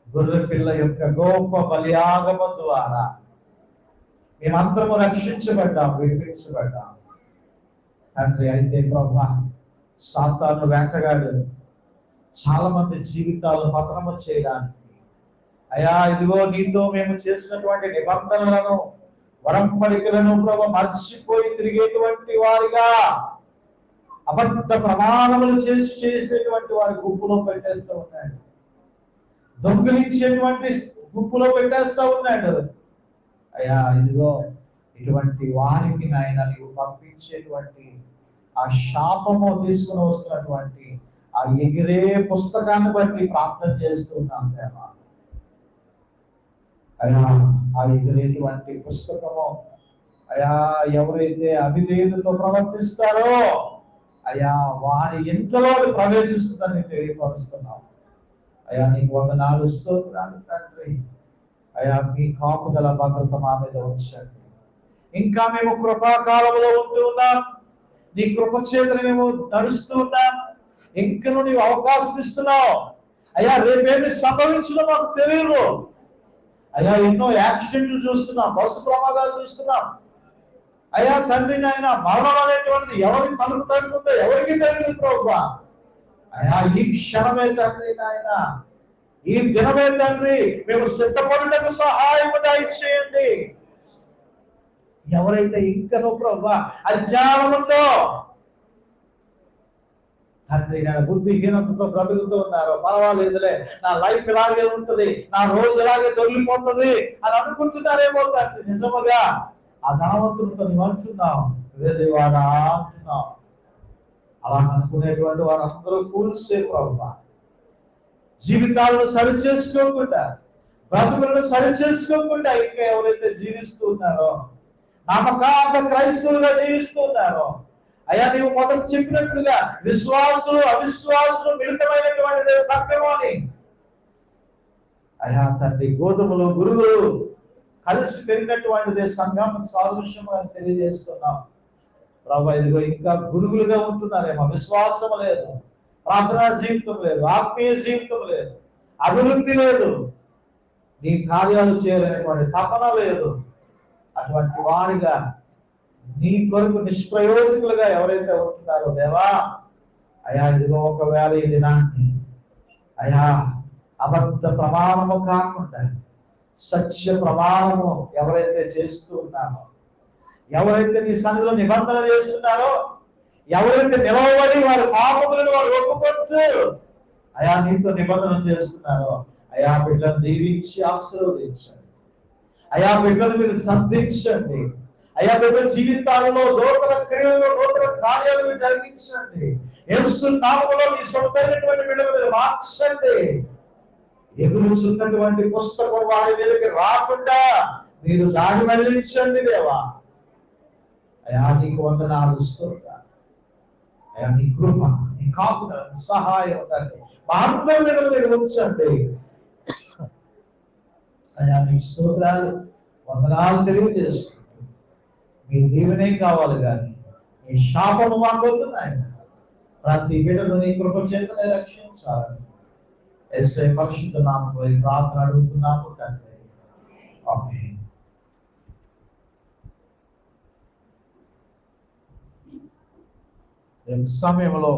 Speaker 1: గొర్రె పిల్ల యొక్క గొప్ప బలియాగము ద్వారా మేమందరము రక్షించబడ్డాం, విడిపించబడ్డాం తండ్రి. అయితే ప్రభా, సాతాను వేటగాడు చాలా మంది జీవితాలు పతనము చేయడానికి అయా ఇదిగో నీతో మేము చేసినటువంటి నిబంధనలను, వరంపడికలను ప్రభు మర్చిపోయి తిరిగేటువంటి వారిగా, అబద్ధ ప్రమాణములు చేసేటువంటి వారి గుంపులో పెట్టేస్తూ ఉన్నాడు, దొంగిలించేటువంటి గుంపులో పెట్టేస్తూ ఉన్నాడు. అయ్యా ఇదిగో ఇటువంటి వారికి నాయన నీవు పంపించేటువంటి ఆ శాపము తీసుకుని వస్తున్నటువంటి ఆ ఎగిరే పుస్తకాన్ని బట్టి ప్రార్థన చేస్తున్నాం దేవా. అయ్యా ఆ ఎగిరేటువంటి పుస్తకము అయ్యా ఎవరైతే అవిధేయతతో ప్రవర్తిస్తారో అయ్యా వారి ఇంట్లో ప్రవేశిస్తుందని తెలియపరుస్తున్నాం. అయ్యా నీకు వందనాలు, స్తోత్రాలు తండ్రి. అయ్యా మీ కాపుదల భద్రత మా మీద ఉంచండి. ఇంకా మేము కృపాకాలంలో ఉంటూ ఉన్నాం, నీ కృప చేతను మేము నడుస్తూ ఉన్నాం. ఇంకా నీవు అవకాశం ఇస్తున్నావు. అయ్యా రేపేమి సంభవించడం మాకు తెలియదు. అయ్యా ఎన్నో యాక్సిడెంట్లు చూస్తున్నాం, బస్సు ప్రమాదాలు చూస్తున్నాం. అయ్యా తండ్రి నాయన మరణం అనేటువంటిది ఎవరికి తలుపు తడుతుందో ఎవరికి తెలియదు ప్రభువా. అయ్యా ఈ క్షణమే తండ్రి నాయన, ఈ దినమే తండ్రి మేము సిద్ధపడటకు సహాయం దయచేయండి. ఎవరైతే ఇంకనో ప్రభువా అజ్ఞానం ఉందో తండ్రి నేను బుద్ధిహీనతతో బ్రతుకుతూ ఉన్నారో, పర్వాలేదులే నా లైఫ్ ఇలాగే ఉంటుంది, నా రోజు ఇలాగే దొరికిపోతుంది అని అనుకుంటున్నారేమో తండ్రి. నిజముగా ఆ ధనవంతులతో నువ్వు అంటున్నావు, వేరేవాడా అంటున్నావు. అలా అనుకునేటువంటి వారందరూ ఫూల్సే ప్రభువా. జీవితాలను సరి చేసుకోకుండా, బ్రతుకులను సరి చేసుకోకుండా ఇంకా ఎవరైతే జీవిస్తూ ఉన్నారో, నమ్మకార్థ క్రైస్తవులుగా జీవిస్తూ ఉన్నారో, అయ్యా నీవు మొదట చెప్పినట్లుగా విశ్వాసులు అవిశ్వాసులు మిళితమైనటువంటిదే సంఘం అని. అయ్యా తండ్రి గోధుమలు గురుగులు కలిసి పెరిగినటువంటిదే సంఘం సాదృశ్యం అని తెలియజేస్తున్నాం ప్రభు. ఇదిగో ఇంకా గురుగులుగా ఉంటున్నారేమో, విశ్వాసం లేదు, ప్రార్థనా జీవితం లేదు, ఆత్మీయ జీవితం లేదు, అభివృద్ధి లేదు, నీ కార్యాలు చేయాలనేటువంటి తపన లేదు. అటువంటి వారిగా నీ కొరకు నిష్ప్రయోజకులుగా ఎవరైతే ఉంటున్నారో దేవా, అయా ఇదిగో ఒకవేళ ఈ దినాన్ని అయా అబద్ధ ప్రమాణము కాకుండా సత్య ప్రమాణము ఎవరైతే చేస్తూ ఉన్నారో, ఎవరైతే నీ సన్నిధిలో నిబంధన చేస్తున్నారో, ఎవరైతే నిలవబడి వారి పాపములను వారు ఒప్పుకొచ్చు అయా నీతో నిబంధన చేస్తున్నారో, అయా బిడ్డలను దీవించి ఆశీర్వదించండి. అయా బిడ్డలు మీరు సంధించండి. అయా బిడ్డల జీవితాలలో నూతన క్రియలు నూతన కార్యాలు జరిగించండి. యేసు నామములో మీ సొంతమైనటువంటి బిడ్డలు మీరు మార్చండి. ఎదురుచున్నటువంటి పుస్తకం వారి మీదకి రాకుండా మీరు దాడి మళ్లించండి దేవా. అయా నీకు వందనాలు, స్తోత్రాలు. అయా నీ కృప, నీ కాపుదల, సహాయం తండ్రి మా అందరి మీద మీరు ఉంచండి. అయా నీ స్తోత్రాలు, వందనాలు తెలియజేస్తుంది. మీ దీవెనే కావాలి కానీ మీ శాపము మాకు వద్దు నాయన. ప్రతి బిడ్డను నీ కృప చేతనే రక్షించాలని యేసయ్య పరిశుద్ధ నామములో ఈ ప్రార్థన అడుగుతున్నాము తండ్రి. ఆమేన్. సమయంలో